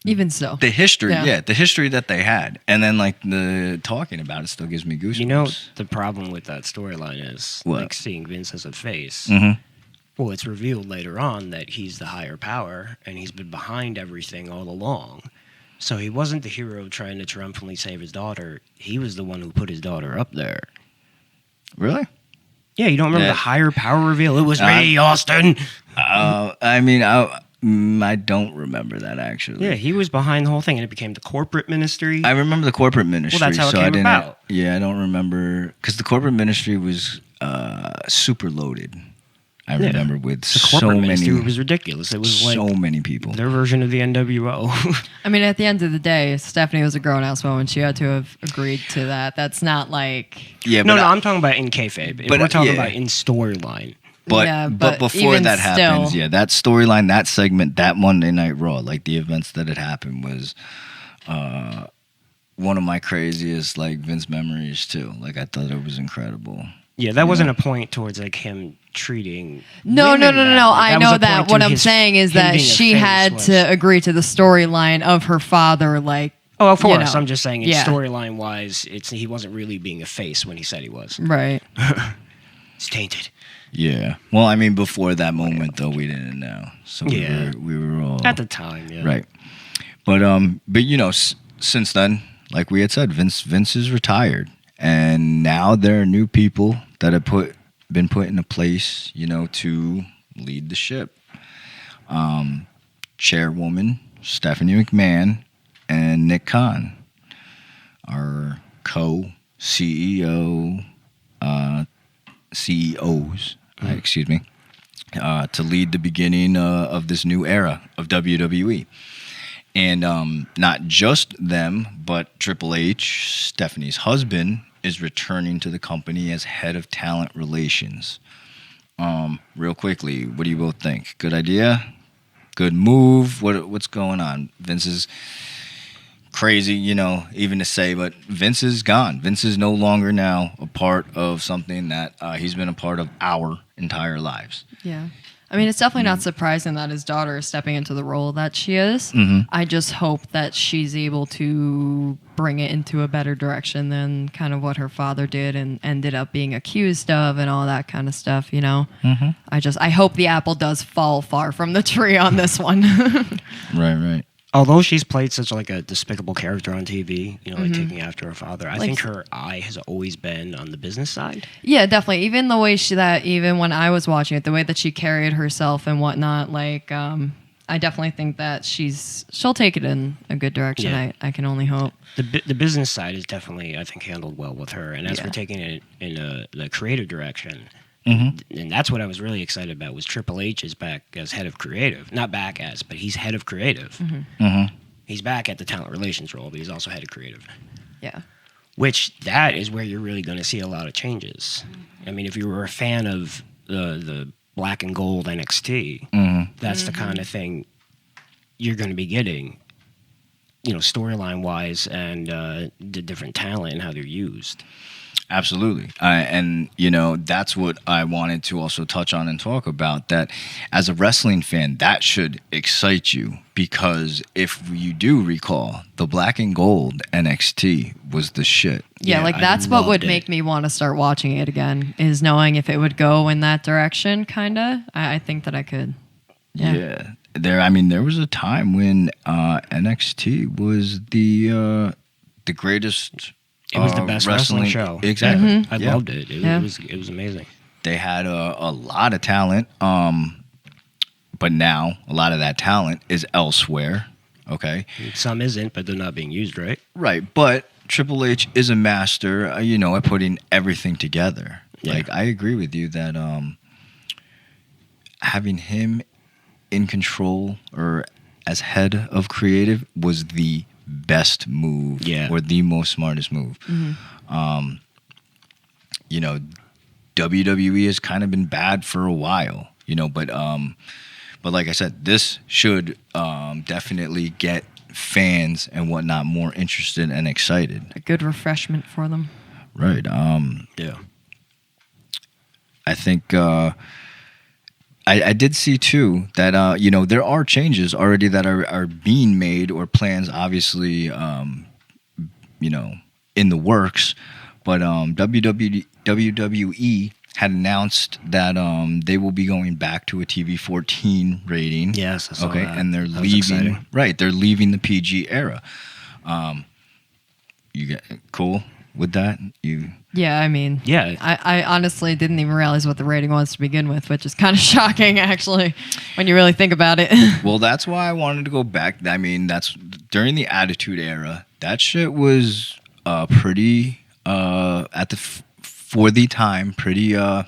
even so, the history, the history that they had, and then like the talking about it still gives me goosebumps. The problem with that storyline is like seeing Vince as a face. Well, it's revealed later on that he's the higher power, and he's been behind everything all along. So he wasn't the hero trying to triumphantly save his daughter. He was the one who put his daughter up there. Really? Yeah, you don't remember the higher power reveal? It was me, Austin. I don't remember that, actually. Yeah, he was behind the whole thing, and it became the corporate ministry. I remember the corporate ministry. Well, that's how it came about. Yeah, I don't remember, because the corporate ministry was super loaded. I remember with the corporate ministry was ridiculous. It was so like many people. Their version of the NWO. I mean, at the end of the day, Stephanie was a grown-ass woman. She had to have agreed to that. That's not like... Yeah, no, I'm talking about in kayfabe. We're talking about in storyline. But before that happens, that storyline, that segment, that Monday Night Raw, like the events that had happened was one of my craziest like Vince memories too. Like I thought it was incredible. Yeah, that wasn't a point towards like him treating. No. I know that. What I'm saying is that she had to agree to the storyline of her father. Like, oh, of course. I'm just saying, storyline wise, he wasn't really being a face when he said he was. Right. It's tainted. Yeah. Well, I mean, before that moment though, we didn't know. So we were all at the time. Yeah. Right. But since then, like we had said, Vince is retired. And now there are new people that have been put into place, to lead the ship. Chairwoman Stephanie McMahon and Nick Khan are co-CEO, CEOs, to lead the beginning of this new era of WWE. And not just them, but Triple H, Stephanie's husband, is returning to the company as head of talent relations. Real quickly, what do you both think? Good idea? Good move? What's going on? Vince is crazy, even to say, but Vince is gone. Vince is no longer now a part of something that he's been a part of our entire lives. Yeah. I mean, it's definitely not surprising that his daughter is stepping into the role that she is. I just hope that she's able to bring it into a better direction than kind of what her father did and ended up being accused of and all that kind of stuff, I hope the apple does fall far from the tree on this one. Right. Although she's played such like a despicable character on TV, like taking after her father, I think her eye has always been on the business side. Yeah, definitely. Even the way even when I was watching it, the way that she carried herself and whatnot, like, I definitely think that she'll take it in a good direction. Yeah. I can only hope. The business side is definitely, I think, handled well with her. And as we're taking it in the creative direction, and that's what I was really excited about, was Triple H is back as head of creative. Not back as, but he's head of creative. He's back at the talent relations role, but he's also head of creative. Yeah. Which, that is where you're really going to see a lot of changes. I mean, if you were a fan of the black and gold NXT, that's the kind of thing you're going to be getting, storyline wise, and the different talent and how they're used. Absolutely. And, that's what I wanted to also touch on and talk about, that as a wrestling fan, that should excite you, because if you do recall, the black and gold NXT was the shit. Yeah, like that's what would make me want to start watching it again, is knowing if it would go in that direction, kind of. I think that I could. Yeah. There was a time when NXT was the greatest. It was the best wrestling show. Exactly. I loved it. It was amazing. They had a lot of talent, but now a lot of that talent is elsewhere. Okay. Some isn't, but they're not being used right. Right, but Triple H is a master, at putting everything together. Yeah. Like, I agree with you that having him in control or as head of creative was the best move, or the most smartest move. WWE has kind of been bad for a while, but like I said, this should definitely get fans and whatnot more interested and excited. A good refreshment for them. Right. Yeah. I think I did see too that there are changes already that are being made, or plans obviously in the works, but WWE had announced that they will be going back to a TV-14 rating. Yes, I saw that. And they're That was leaving. exciting. Right, they're leaving the PG era. You get cool with that? Yeah, I mean, Yeah. I honestly didn't even realize what the rating was to begin with, which is kind of shocking, actually, when you really think about it. Well, that's why I wanted to go back. I mean, that's during the Attitude Era. That shit was pretty for the time, pretty in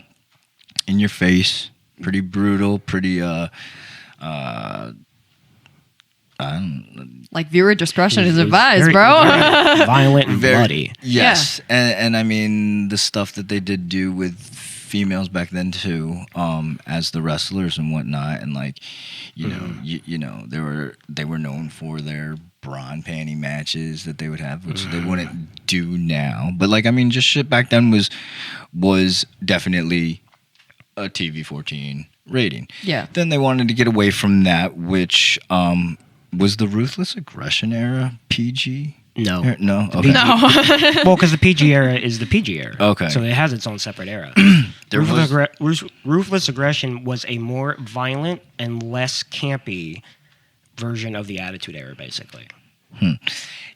your face, pretty brutal, pretty Like, viewer discretion is It was advised, very- bro. very violent and bloody. Yes, and I mean the stuff that they did do with females back then too, as the wrestlers and whatnot, and like, they were known for their bra and panty matches that they would have, which they wouldn't do now. But like, I mean, just shit back then was definitely a TV-14 rating. Yeah. Then they wanted to get away from that, which was the Ruthless Aggression era PG? No. No? Okay. No. Well, because the PG era is the PG era. Okay. So it has its own separate era. There Ruthless Aggression was a more violent and less campy version of the Attitude Era, basically.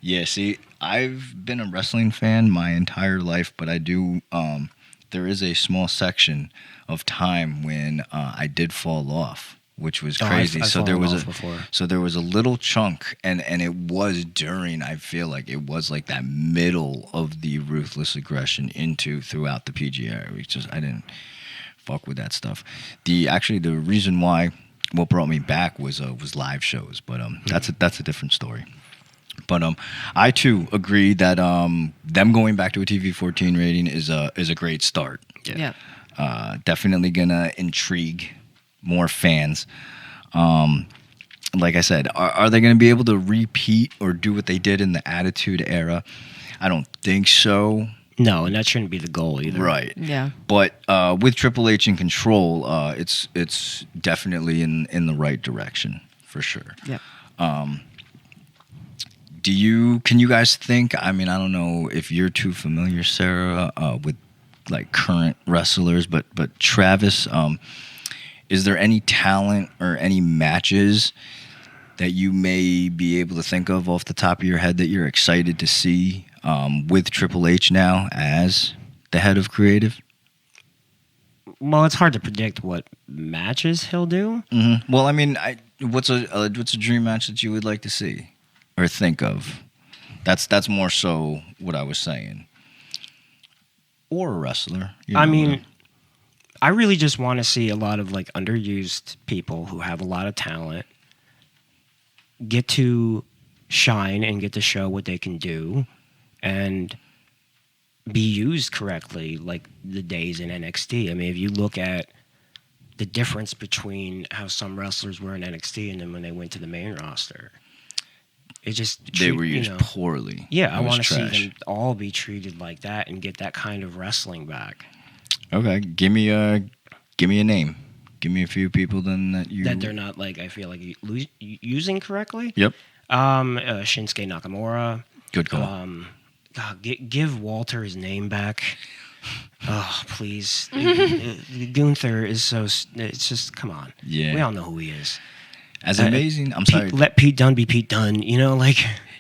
Yeah, see, I've been a wrestling fan my entire life, but I do, there is a small section of time when I did fall off, which was crazy. I've So there fallen was off before. so there was a little chunk, and it was during, I feel like it was like that middle of the Ruthless Aggression throughout the PG era. I didn't fuck with that stuff. The reason why what brought me back was live shows, but that's a different story. But I too agree that them going back to a TV-14 rating is a great start. Yeah. Definitely gonna intrigue more fans. Like I said, are they gonna be able to repeat or do what they did in the Attitude Era? I don't think so. No, and that shouldn't be the goal either. Right. Yeah. But with Triple H in control, it's definitely in the right direction for sure. Yeah. Can you guys think? I mean, I don't know if you're too familiar, Sarah, with like current wrestlers, but Travis, is there any talent or any matches that you may be able to think of off the top of your head that you're excited to see with Triple H now as the head of creative? Well, it's hard to predict what matches he'll do. Mm-hmm. Well, I mean, what's a dream match that you would like to see or think of? That's more so what I was saying. Or a wrestler. I mean, I really just want to see a lot of like underused people who have a lot of talent get to shine and get to show what they can do and be used correctly, like the days in NXT. I mean, if you look at the difference between how some wrestlers were in NXT and then when they went to the main roster, it just they were used poorly. Yeah, I It was want to see trash. them all be treated like that and get that kind of wrestling back. Okay, give me a name. Give me a few people then That they're not like I feel like using correctly. Yep. Shinsuke Nakamura. Good call. God, give Walter his name back. Oh, please. Gunther is so. It's just come on. Yeah. We all know who he is. As amazing. I'm sorry. Let Pete Dunne be Pete Dunne. You know, like.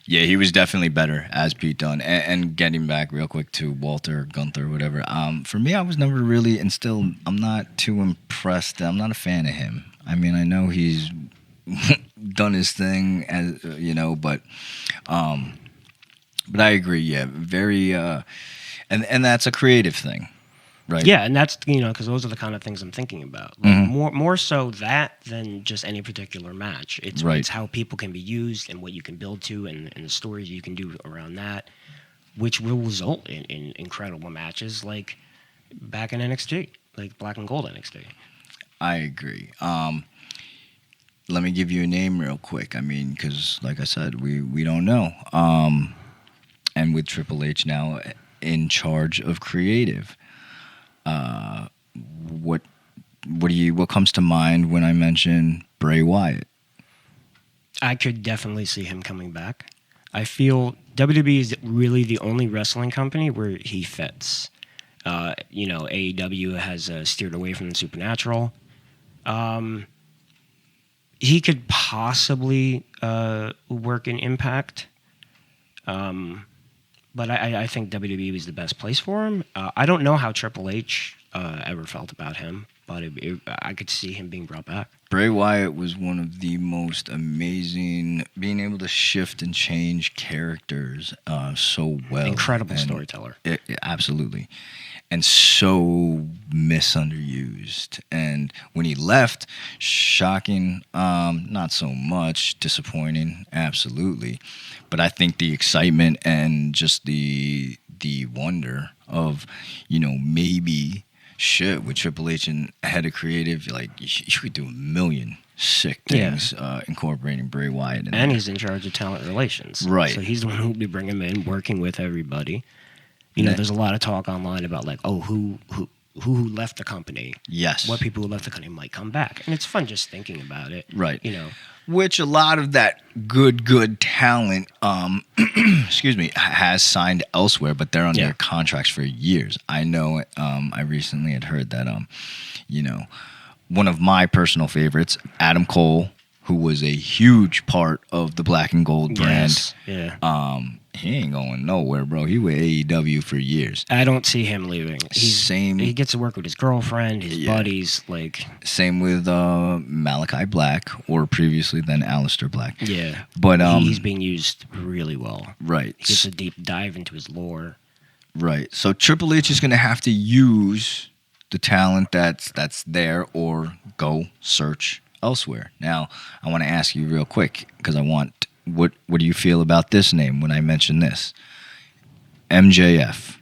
Yeah, he was definitely better as Pete Dunne. And getting back real quick to Walter, Gunther, whatever. For me, I was never really, and still, I'm not too impressed. I'm not a fan of him. I mean, I know he's done his thing, as but But I agree. Yeah, very. And that's a creative thing, right? Yeah, and that's because those are the kind of things I'm thinking about. Like more so that than just any particular match. It's how people can be used and what you can build to and the stories you can do around that, which will result in incredible matches like back in NXT, like Black and Gold NXT. I agree. Let me give you a name real quick. I mean, because like I said, we don't know. And with Triple H now in charge of creative, what comes to mind when I mention Bray Wyatt? I could definitely see him coming back. I feel WWE is really the only wrestling company where he fits. AEW has steered away from the supernatural. He could possibly work in Impact, but I think WWE is the best place for him. I don't know how Triple H ever felt about him, but I could see him being brought back. Bray Wyatt was one of the most amazing, being able to shift and change characters so well. Incredible storyteller. Absolutely. And so misunderused. And when he left, shocking, not so much, disappointing, absolutely. But I think the excitement and just the wonder of, maybe shit with Triple H and head of creative, like you could do a million sick things incorporating Bray Wyatt. And he's in charge of talent relations. Right. So he's the one who'll be bringing him in, working with everybody. There's a lot of talk online about who left the company. Yes. What people who left the company might come back. And it's fun just thinking about it. Right. Which a lot of that good talent, excuse me, has signed elsewhere, but they're under contracts for years. I know I recently had heard that, one of my personal favorites, Adam Cole, who was a huge part of the Black and Gold brand. Yes. Yeah. He ain't going nowhere, bro. He with AEW for years. I don't see him leaving. He gets to work with his girlfriend, his buddies. Same with Malachi Black, or previously then Aleister Black. Yeah, but he's being used really well. Right, he gets a deep dive into his lore. Right, so Triple H is going to have to use the talent that's there, or go search elsewhere. Now, I want to ask you real quick because I want. What do you feel about this name when I mention this? MJF.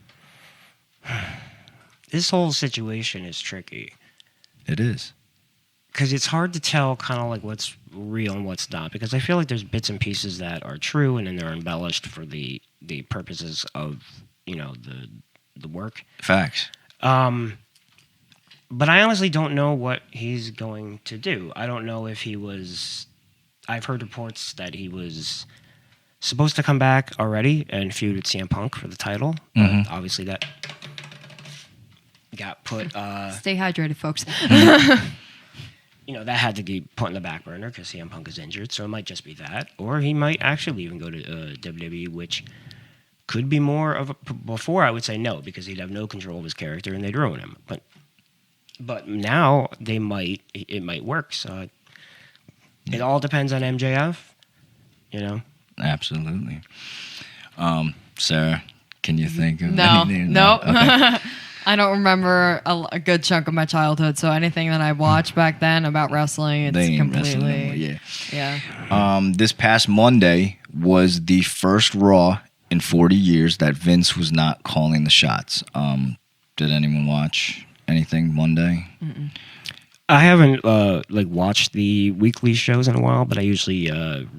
This whole situation is tricky. It is. Because it's hard to tell kind of like what's real and what's not. Because I feel like there's bits and pieces that are true and then they're embellished for the purposes of, the work. Facts. But I honestly don't know what he's going to do. I don't know if he was... I've heard reports that he was supposed to come back already and feud with CM Punk for the title. Obviously, that got put... Stay hydrated, folks. that had to be put in the back burner because CM Punk is injured, so it might just be that. Or he might actually even go to WWE, which could be more of a... Before, I would say no, because he'd have no control of his character and they'd ruin him. But now, it might work, so... It all depends on MJF, Absolutely. Sarah, can you think of No. anything? No. Okay. I don't remember a good chunk of my childhood, so anything that I watched back then about wrestling, it's They ain't completely... wrestling no more, Yeah. This past Monday was the first Raw in 40 years that Vince was not calling the shots. Did anyone watch anything Monday? Mm-mm. I haven't watched the weekly shows in a while, but I usually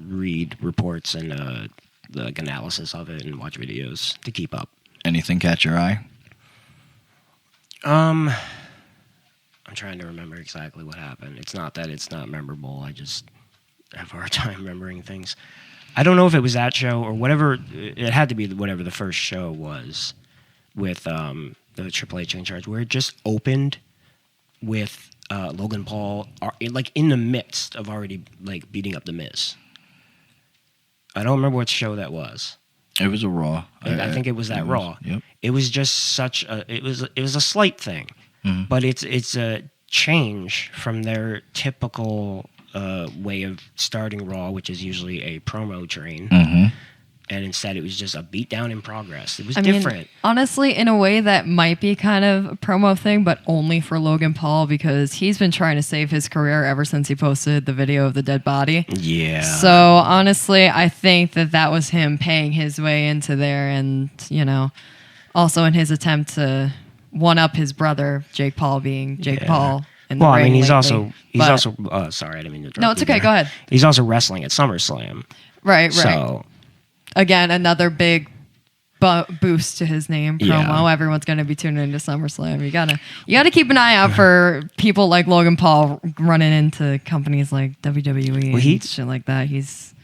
read reports and analysis of it and watch videos to keep up. Anything catch your eye? I'm trying to remember exactly what happened. It's not that it's not memorable. I just have a hard time remembering things. I don't know if it was that show or whatever. It had to be whatever the first show was with the Triple H in charge, where it just opened with Logan Paul in the midst of already beating up The Miz. I don't remember what show that was. It was a Raw. I think it was that Raw. Yep. It was just such a... It was a slight thing, but it's a change from their typical way of starting Raw, which is usually a promo train. and instead it was just a beatdown in progress. It was I different. mean, honestly, in a way that might be kind of a promo thing, but only for Logan Paul because he's been trying to save his career ever since he posted the video of the dead body. Yeah. So honestly, I think that was him paying his way into there, and also in his attempt to one up his brother Jake Paul being Jake Paul. In the Well, I ring mean, he's lately. also sorry, I didn't mean to interrupt. No, it's you okay. there. Go ahead. He's also wrestling at SummerSlam. Right. So Again, another big boost to his name promo. Yeah. Everyone's going to be tuning into SummerSlam. You gotta keep an eye out for people like Logan Paul running into companies like WWE and shit like that. He's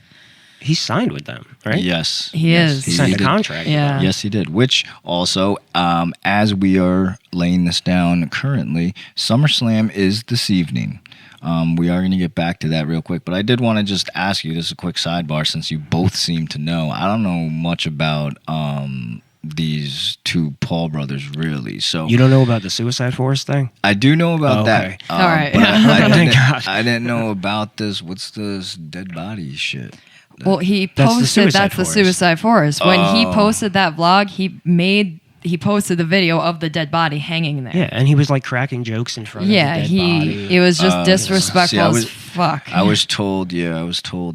signed with them, right? Yes. He is. He signed a did. contract. Yeah. Yes, he did. Which also, as we are laying this down currently, SummerSlam is this evening. We are going to get back to that real quick, but I did want to just ask you, this is a quick sidebar since you both seem to know. I don't know much about these two Paul brothers, really. So You don't know about the Suicide Forest thing? I do know about okay. that. All right. But Thank God. I didn't know about this. What's this dead body shit? Well, he That's the posted Suicide that's the Forest. Suicide Forest. When he Oh. posted that vlog, he posted the video of the dead body hanging there. Yeah, and he was like cracking jokes in front Yeah, of the dead body. it was just disrespectful see, I was- as fuck. I was told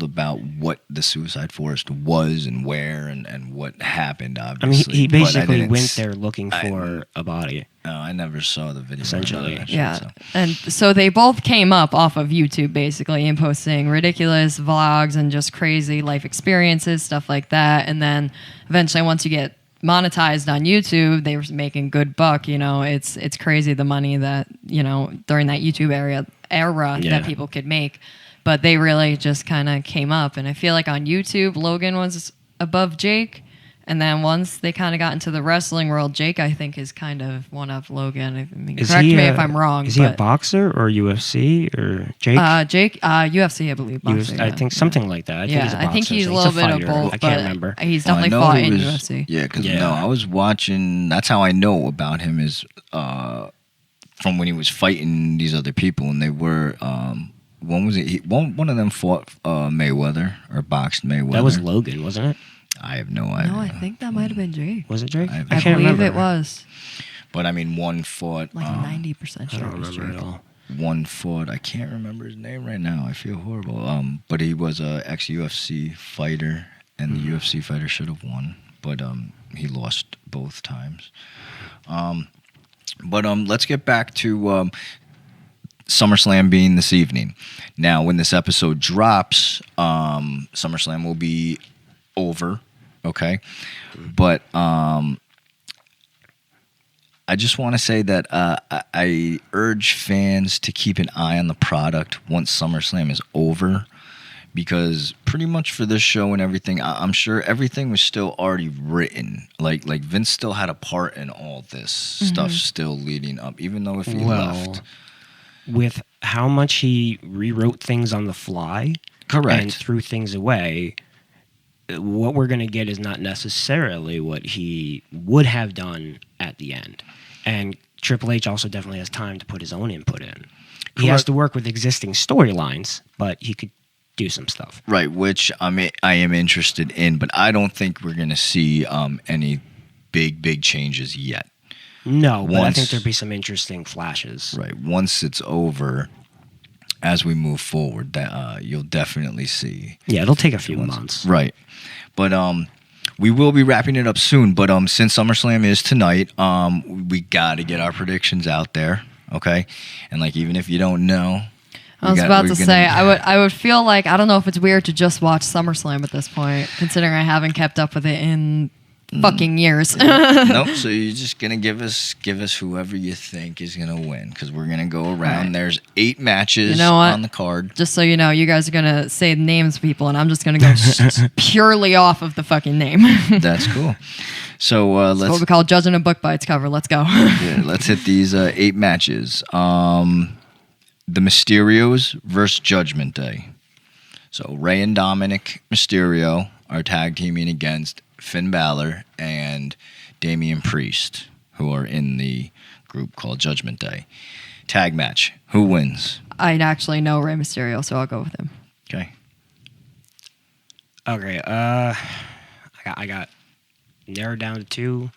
about what the Suicide Forest was and where and what happened, I mean, obviously. he but I basically didn't went s- there looking for a body. I never saw the video. Essentially. That shit, Yeah. so. And so they both came up off of YouTube basically and posting ridiculous vlogs and just crazy life experiences, stuff like that. And then eventually once you get monetized on YouTube, they were making good buck, it's crazy the money that, during that YouTube era Yeah. that people could make. But they really just kind of came up. And I feel like on YouTube, Logan was above Jake. And then once they kind of got into the wrestling world, Jake, I think, is kind of one of Logan. I mean, correct me if I'm wrong. Is he a but, boxer or UFC or Jake? Jake, UFC, I believe. Boxing, I yeah. think something like that. I think he's a Yeah, I think boxer, he's so a little he's bit fighter. of both. I but can't remember. He's Oh, I definitely know fought he in was- UFC. Yeah, because Yeah. I was watching. That's how I know about him is from when he was fighting these other people, and they were. One was it? One of them fought Mayweather or boxed Mayweather. That was Logan, wasn't it? I have no idea. No, I think that might have been Jake. Was it Jake? I I can't believe remember. it was But I mean, one fought. like 90% I sure don't it was remember Jake. at all. One fought. I can't remember his name right now. I feel horrible. But he was a ex UFC fighter, and the UFC fighter should have won, but he lost both times. But let's get back to SummerSlam being this evening. Now, when this episode drops, SummerSlam will be over. Okay, but I just want to say that I urge fans to keep an eye on the product once SummerSlam is over, because pretty much for this show and everything, I'm sure everything was still already written. Like Vince still had a part in all this stuff still leading up, even though if he left. With how much he rewrote things on the fly, Correct. and threw things away, what we're going to get is not necessarily what he would have done at the end. And Triple H also definitely has time to put his own input in. He has Correct. to work with existing storylines, but he could do some stuff. Right, which I am interested in, but I don't think we're going to see any big changes yet. No, but I Once- think there'd be some interesting flashes. Right, once it's over, as we move forward, that you'll definitely see. Yeah, it'll take a few months. Right, but we will be wrapping it up soon. But since SummerSlam is tonight, we got to get our predictions out there, okay? And like, even if you don't know, I was about to say, I would feel like, I don't know if it's weird to just watch SummerSlam at this point, considering I haven't kept up with it in fucking years. Nope. So you're just gonna give us whoever you think is gonna win, because we're gonna go around. Right. There's 8 matches You know what? on the card. Just so you know, you guys are going to say names of people, and I'm just going to go purely off of the fucking name. That's cool. So That's what let's we call judging a book by its cover. Let's go. let's hit these 8 matches. The Mysterios versus Judgment Day. So Rey and Dominic Mysterio are tag teaming against Finn Balor and Damian Priest, who are in the group called Judgment Day. Tag match. Who wins? I actually know Rey Mysterio, so I'll go with him. Okay. Okay, I I got narrowed down to 2.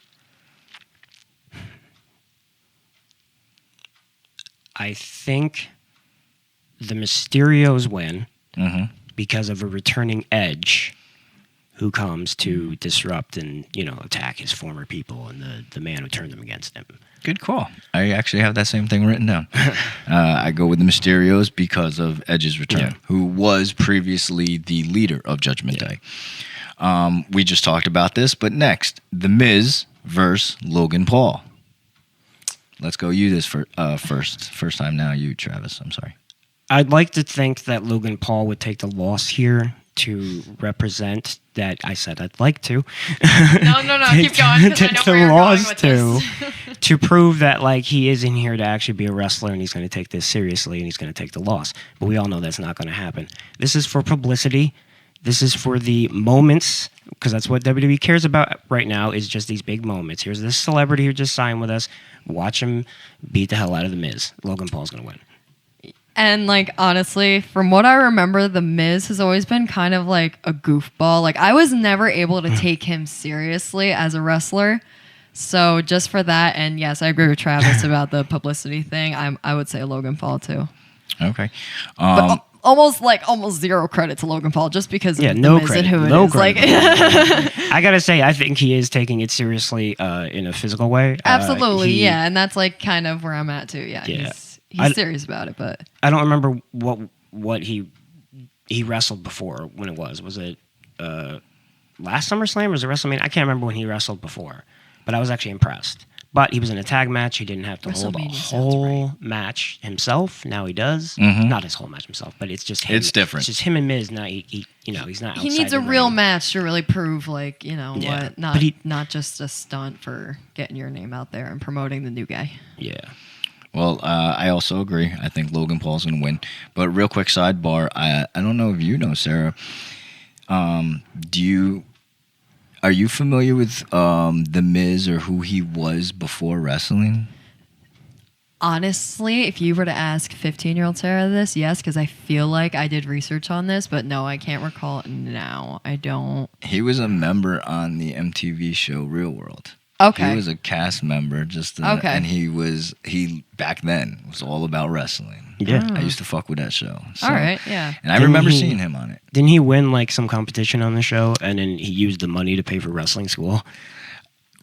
I think the Mysterios win because of a returning Edge who comes to disrupt and, attack his former people and the man who turned them against him. Good call. I actually have that same thing written down. I go with the Mysterios because of Edge's return, who was previously the leader of Judgment Day. We just talked about this, but next, The Miz versus Logan Paul. Let's go you this first. First time now, you, Travis. I'm sorry. I'd like to think that Logan Paul would take the loss here to represent that. I said I'd like to. No, keep going. Take the loss to prove that he is in here to actually be a wrestler and he's going to take this seriously and he's going to take the loss. But we all know that's not going to happen. This is for publicity. This is for the moments, because that's what WWE cares about right now, is just these big moments. Here's this celebrity who just signed with us. Watch him beat the hell out of The Miz. Logan Paul's going to win. And honestly, from what I remember, The Miz has always been kind of like a goofball. I was never able to take him seriously as a wrestler. So just for that, and yes, I agree with Travis about the publicity thing. I would say Logan Paul too. Okay. But almost zero credit to Logan Paul just because of no The Miz credit, and who no it is. credit. I gotta say, I think he is taking it seriously in a physical way. Absolutely, and that's kind of where I'm at too. Yeah. He's serious about it, but I don't remember what he wrestled before. When it was it last SummerSlam or was it WrestleMania? I can't remember when he wrestled before, but I was actually impressed. But he was in a tag match. He didn't have to hold a whole match himself. Now he does. Not his whole match himself, but it's just him. It's different. It's just him and Miz. Now he's not. Outside he needs a the real ring. match to really prove what. But not just a stunt for getting your name out there and promoting the new guy. Yeah. Well, I also agree. I think Logan Paul's going to win. But real quick sidebar, I don't know if you know, Sarah. Are you familiar with The Miz or who he was before wrestling? Honestly, if you were to ask 15-year-old Sarah this, yes, because I feel like I did research on this, but no, I can't recall it now. I don't. He was a member on the MTV show Real World. Okay. He was a cast member, and he back then was all about wrestling. Yeah. I used to fuck with that show. So, All right, yeah. And I remember seeing him on it. Didn't he win some competition on the show, and then he used the money to pay for wrestling school,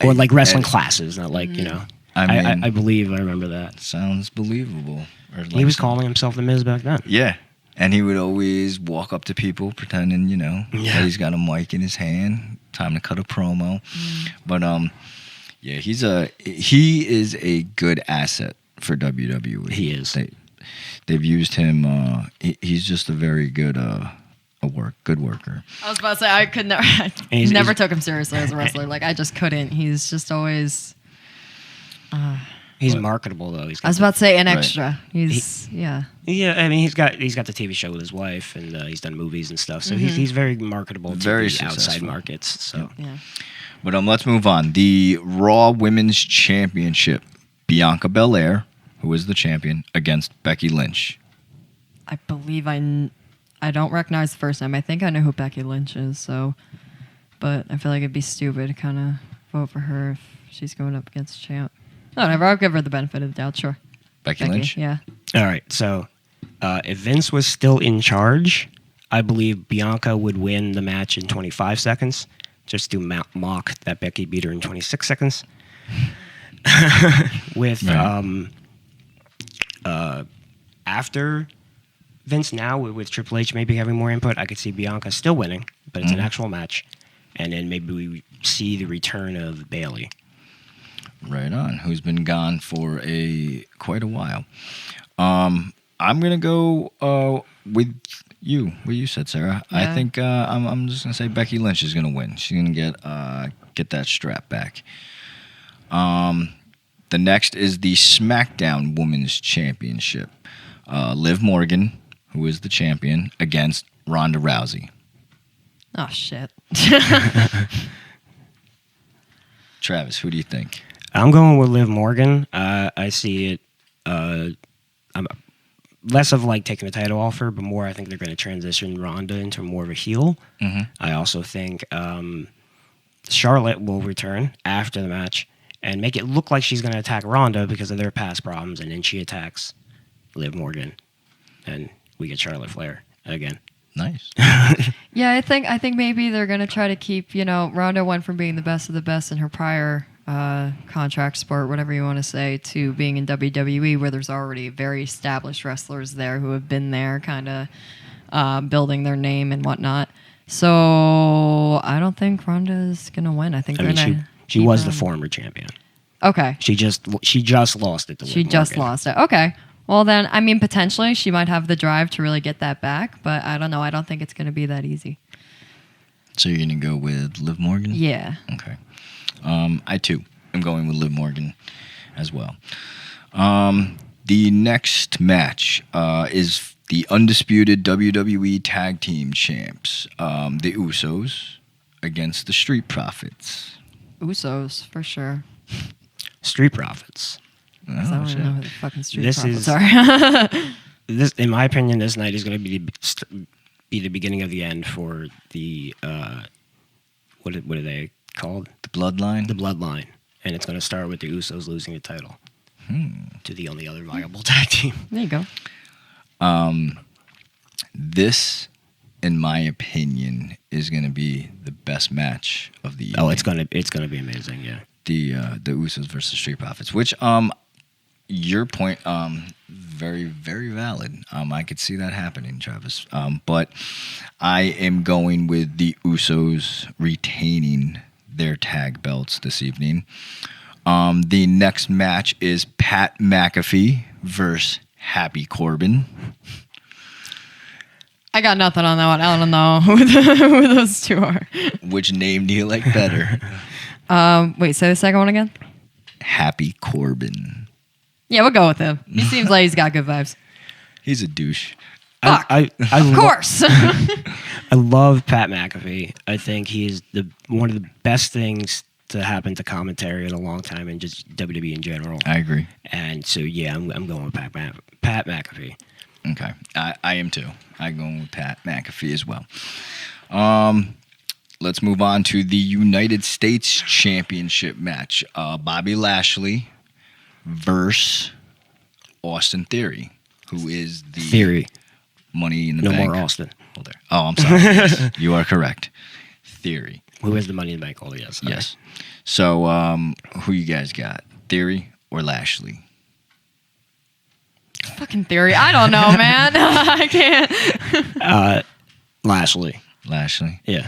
or wrestling classes? Not I believe I remember that. Sounds believable. He was calling himself The Miz back then. Yeah. And he would always walk up to people pretending, that he's got a mic in his hand. Time to cut a promo. But yeah, he is a good asset for WWE. He is. They've used him. He's just a very good good worker. I was about to say I could never. Never took him seriously as a wrestler. I just couldn't. He's just always. He's marketable though. I was about to say an extra. Yeah. Yeah, I mean he's got the TV show with his wife, and he's done movies and stuff. So he's very marketable to the outside markets. So yeah. But let's move on. The Raw Women's Championship: Bianca Belair, who is the champion, against Becky Lynch. I believe I don't recognize the first name. I think I know who Becky Lynch is. So, but I feel like it'd be stupid to kind of vote for her if she's going up against champ. Whatever, I'll give her the benefit of the doubt, sure. Becky Lynch? Yeah. All right, so if Vince was still in charge, I believe Bianca would win the match in 25 seconds, just to mock that Becky beat her in 26 seconds. With after Vince now, with Triple H maybe having more input, I could see Bianca still winning, but it's an actual match. And then maybe we see the return of Bayley. Right on. Who's been gone for quite a while. I'm gonna go with you. What you said, Sarah. Yeah. I think I'm just gonna say Becky Lynch is gonna win. She's gonna get that strap back. The next is the SmackDown Women's Championship. Liv Morgan, who is the champion, against Ronda Rousey. Oh shit. Travis, who do you think? I'm going with Liv Morgan. I see it. I'm less of taking the title off her, but more I think they're going to transition Ronda into more of a heel. I also think Charlotte will return after the match and make it look like she's going to attack Ronda because of their past problems, and then she attacks Liv Morgan, and we get Charlotte Flair again. Nice. Yeah, I think maybe they're gonna try to keep, Ronda went from being the best of the best in her prior contract sport, whatever you want to say, to being in WWE, where there's already very established wrestlers there who have been there, kind of building their name and whatnot. So I don't think Ronda's gonna win. I think she was the former champion. Okay. She just lost it to Liv She just Morgan. lost it. Okay. Well, then, I mean, potentially she might have the drive to really get that back, but I don't know. I don't think it's going to be that easy. So you're going to go with Liv Morgan? Yeah. Okay. I, too, am going with Liv Morgan as well. The next match is the undisputed WWE Tag Team Champs, the Usos, against the Street Profits. Usos, for sure. Street Profits. I don't even know who the fucking Street This Profits is- are. This, in my opinion, this night is going to be the beginning of the end for the what are they called? The Bloodline? The Bloodline, and it's going to start with the Usos losing the title to the only other viable tag team. There you go. This, in my opinion, is going to be the best match of the evening. Oh, it's gonna be amazing. Yeah. The Usos versus Street Profits, which your point very, very valid. I could see that happening, Travis. But I am going with the Usos retaining their tag belts this evening. The next match is Pat McAfee versus Happy Corbin. I got nothing on that one. I don't know who those two are. Which name do you like better? Wait, say the second one again? Happy Corbin. Yeah, we'll go with him. He seems like he's got good vibes. He's a douche. Fuck. Of course. I love Pat McAfee. I think he's one of the best things to happen to commentary in a long time, and just WWE in general. I agree. And so, yeah, I'm going with Pat McAfee. Okay. I am too. I'm going with Pat McAfee as well. Let's move on to the United States Championship match. Bobby Lashley versus Austin Theory, who is the Theory. Money in the No Bank. more Austin. Holder. Oh, I'm sorry. Yes, you are correct. Theory. Who has the Money in the Bank holder? Yes. Okay. Yes. So, who you guys got? Theory or Lashley? Fucking Theory. I don't know, man. I can't. Lashley. Lashley. Yeah.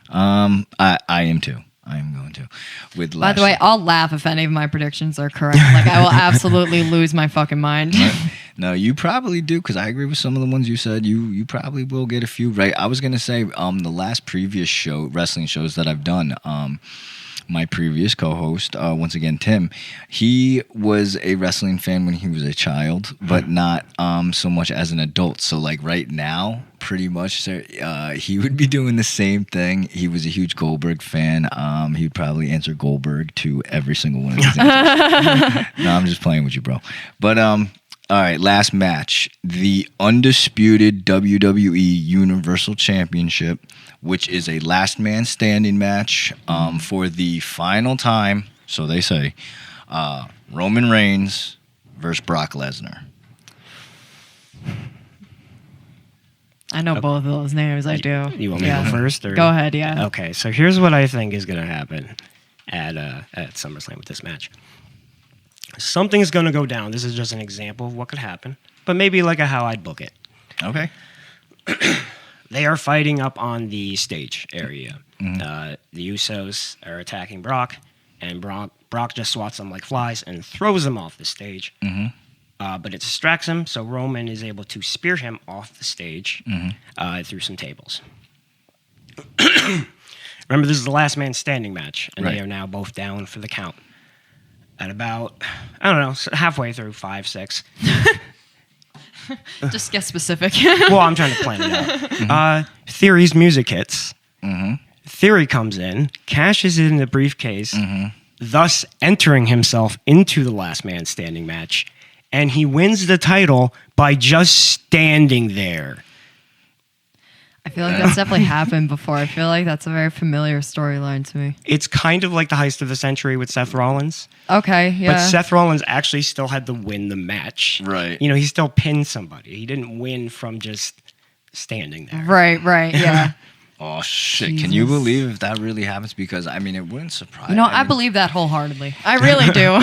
I am too. I am going to. With Lashley. By the way, I'll laugh if any of my predictions are correct. Like, I will absolutely lose my fucking mind. No, you probably do, because I agree with some of the ones you said. You probably will get a few right. I was gonna say the last previous wrestling shows that I've done, my previous co-host, once again Tim, he was a wrestling fan when he was a child, but not so much as an adult. So like right now, pretty much he would be doing the same thing. He was a huge Goldberg fan. He would probably answer Goldberg to every single one of his answers. No, I'm just playing with you, bro. But all right, last match. The undisputed WWE Universal Championship, which is a last man standing match for the final time, so they say, Roman Reigns versus Brock Lesnar. I know both of those names. I do. You want me to go first? Or? Go ahead, yeah. Okay, so here's what I think is going to happen at SummerSlam with this match. Something's going to go down. This is just an example of what could happen, but maybe like how I'd book it. Okay. They are fighting up on the stage area. Mm-hmm. The Usos are attacking Brock, and Brock just swats them like flies and throws them off the stage. Mm-hmm. But it distracts him, so Roman is able to spear him off the stage through some tables. Remember, this is the last man standing match, and Right. they are now both down for the count. At about, I don't know, halfway through 5, 6. Just get specific. Well, I'm trying to plan it out. Theory's music hits. Mm-hmm. Theory comes in, cashes it in the briefcase, thus entering himself into the last man standing match, and he wins the title by just standing there. I feel like that's definitely happened before. I feel like that's a very familiar storyline to me. It's kind of like the heist of the century with Seth Rollins. Okay, yeah. But Seth Rollins actually still had to win the match. Right. You know, he still pinned somebody. He didn't win from just standing there. Right, yeah. Oh shit! Can you Jesus. believe if that really happens? Because I mean, it wouldn't surprise. You know, I mean, believe that wholeheartedly. I really do.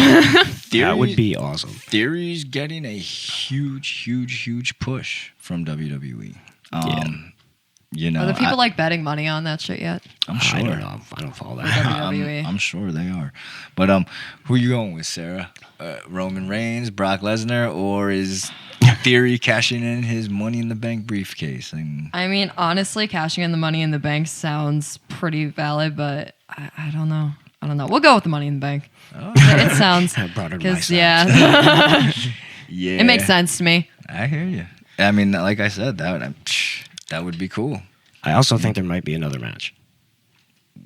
That would be awesome. Theory's getting a huge push from WWE. You know, Are the people like betting money on that shit yet? I'm sure. I don't know. I don't follow that. WWE. I'm sure they are. But who you going with, Sarah? Roman Reigns, Brock Lesnar, or is Theory cashing in his Money in the Bank briefcase? I mean, honestly, cashing in the Money in the Bank sounds pretty valid, but I don't know. We'll go with the Money in the Bank. Oh. It sounds I brought it to my because side. yeah, Yeah, it makes sense to me. I hear you. I mean, like I said, that would be cool. I also think there might be another match.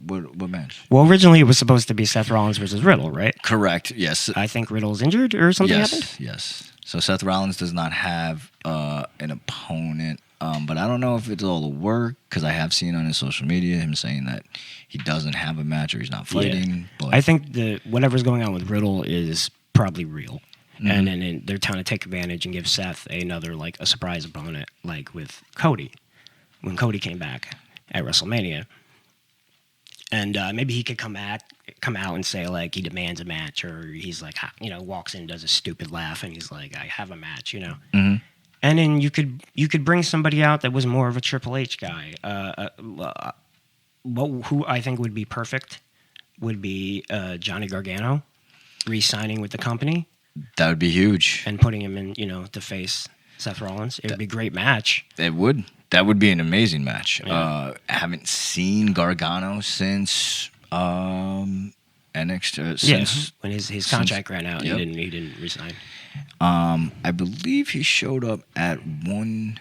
What match? Well, originally it was supposed to be Seth Rollins versus Riddle, right? Correct. Yes. I think Riddle's injured or something happened. Yes. So Seth Rollins does not have an opponent, but I don't know if it's all a work because I have seen on his social media him saying that he doesn't have a match or he's not fighting. Yeah. But I think whatever's going on with Riddle is probably real. And then they're trying to take advantage and give Seth another, like, a surprise opponent, like with Cody, when Cody came back at WrestleMania. And maybe he could come out and say, like, he demands a match, or he's like, walks in, does a stupid laugh, and he's like, I have a match, Mhm. And then you could bring somebody out that was more of a Triple H guy. Who I think would be perfect would be Johnny Gargano re-signing with the company. that would be huge. And putting him in, to face Seth Rollins. It would be a great match. It would. That would be an amazing match. Yeah. I haven't seen Gargano since NXT. Since When his contract ran out, yep. he didn't resign. I believe he showed up at one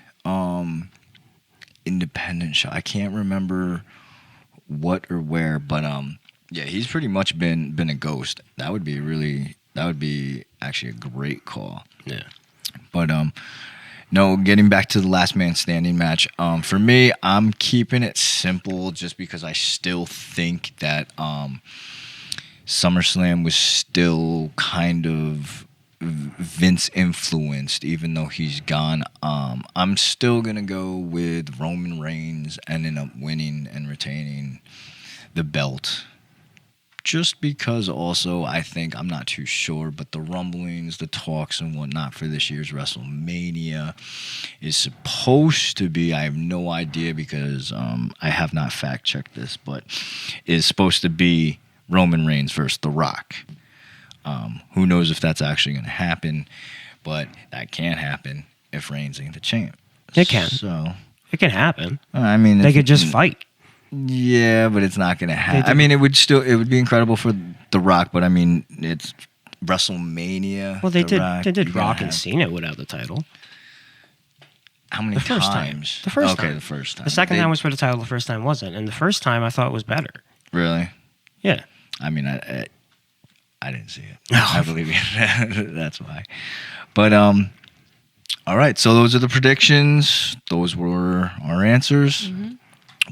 independent show. I can't remember what or where, but yeah, he's pretty much been a ghost. That would be actually a great call. Yeah. But no, getting back to the last man standing match. For me, I'm keeping it simple just because I still think that SummerSlam was still kind of Vince influenced, even though he's gone. I'm still gonna go with Roman Reigns ending up winning and retaining the belt. Just because also I think, I'm not too sure, but the rumblings, the talks and whatnot for this year's WrestleMania is supposed to be, I have no idea because I have not fact checked this, but is supposed to be Roman Reigns versus The Rock. Who knows if that's actually going to happen, but that can't happen if Reigns ain't the champ. It can. So, It can happen. I mean, They could just fight. Yeah, but it's not going to happen. I mean, it would be incredible for The Rock, but I mean, it's WrestleMania. Well, they The did you're Rock gonna and have- Cena without the title. How many The first times? time. The first okay, time. the first time. The second time was for the title. The first time wasn't. And the first time I thought was better. Really? Yeah. I mean, I didn't see it. I believe you. That's why. But all right. So those are the predictions. Those were our answers. Mm-hmm.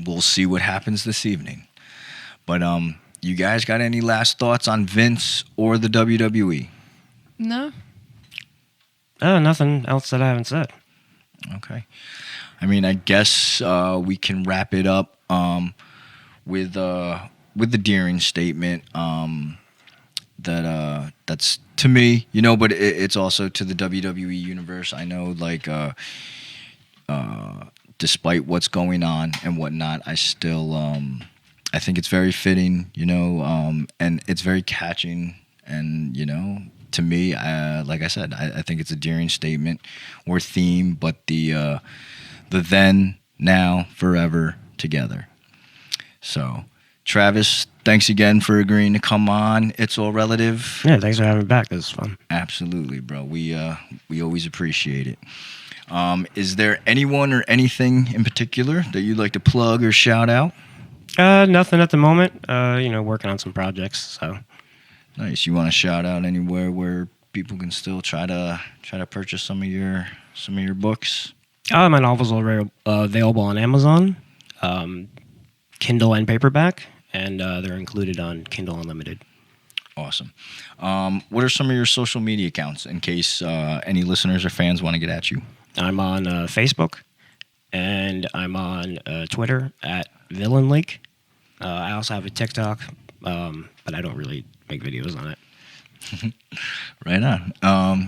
We'll see what happens this evening. But you guys got any last thoughts on Vince or the WWE? No. Nothing else that I haven't said. Okay. I mean, I guess we can wrap it up with the Deering statement. That's to me, but it's also to the WWE universe. I know, like, despite what's going on and whatnot, I still I think it's very fitting, and it's very catching, and to me, like I said, I think it's a Deering statement or theme, but the then, now, forever together. So, Travis, thanks again for agreeing to come on. It's All Relative. Yeah, thanks for having me back. This is fun. Absolutely, bro. We always appreciate it. Is there anyone or anything in particular that you'd like to plug or shout out? Nothing at the moment. Working on some projects. So Nice. You want to shout out anywhere where people can still try to purchase some of your books? My novels are available on Amazon, Kindle and paperback, and they're included on Kindle Unlimited. Awesome. What are some of your social media accounts in case any listeners or fans want to get at you? I'm on Facebook, and I'm on Twitter at Villain League. I also have a TikTok, but I don't really make videos on it. Right on.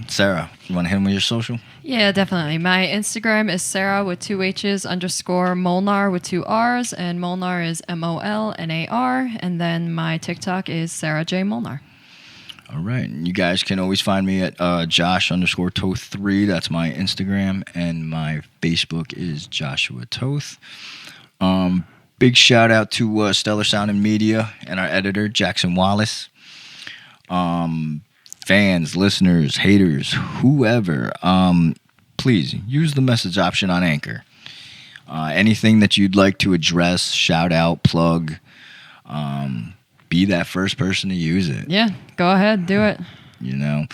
Sarah, you want to hit him with your social? Yeah, definitely. My Instagram is Sarah with 2 H's _ Molnar with 2 R's, and Molnar is MOLNAR. And then my TikTok is Sarah J. Molnar. All right. And you guys can always find me at Josh_Toth3. That's my Instagram. And my Facebook is Joshua Toth. Big shout out to Stellar Sound and Media and our editor, Jackson Wallace. Fans, listeners, haters, whoever, please use the message option on Anchor. Anything that you'd like to address, shout out, plug, be that first person to use it. Yeah, go ahead, do it. You know,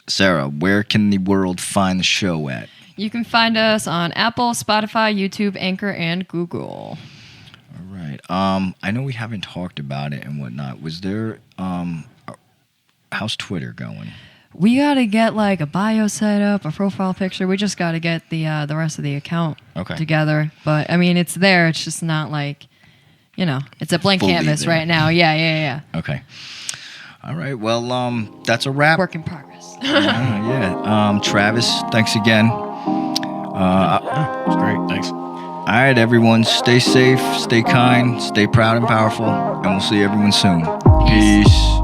Sarah, where can the world find the show at? You can find us on Apple, Spotify, YouTube, Anchor, and Google. All right. I know we haven't talked about it and whatnot. Was there how's Twitter going? We gotta get like a bio set up, a profile picture. We just gotta get the rest of the account together. But I mean, it's there. It's just not like, it's a blank Fully canvas there. right now. Yeah. Okay. All right. Well, that's a wrap. Work in progress. Yeah. Travis, thanks again. It's great. Thanks. All right, everyone. Stay safe, stay kind, stay proud and powerful, and we'll see everyone soon. Peace. Peace.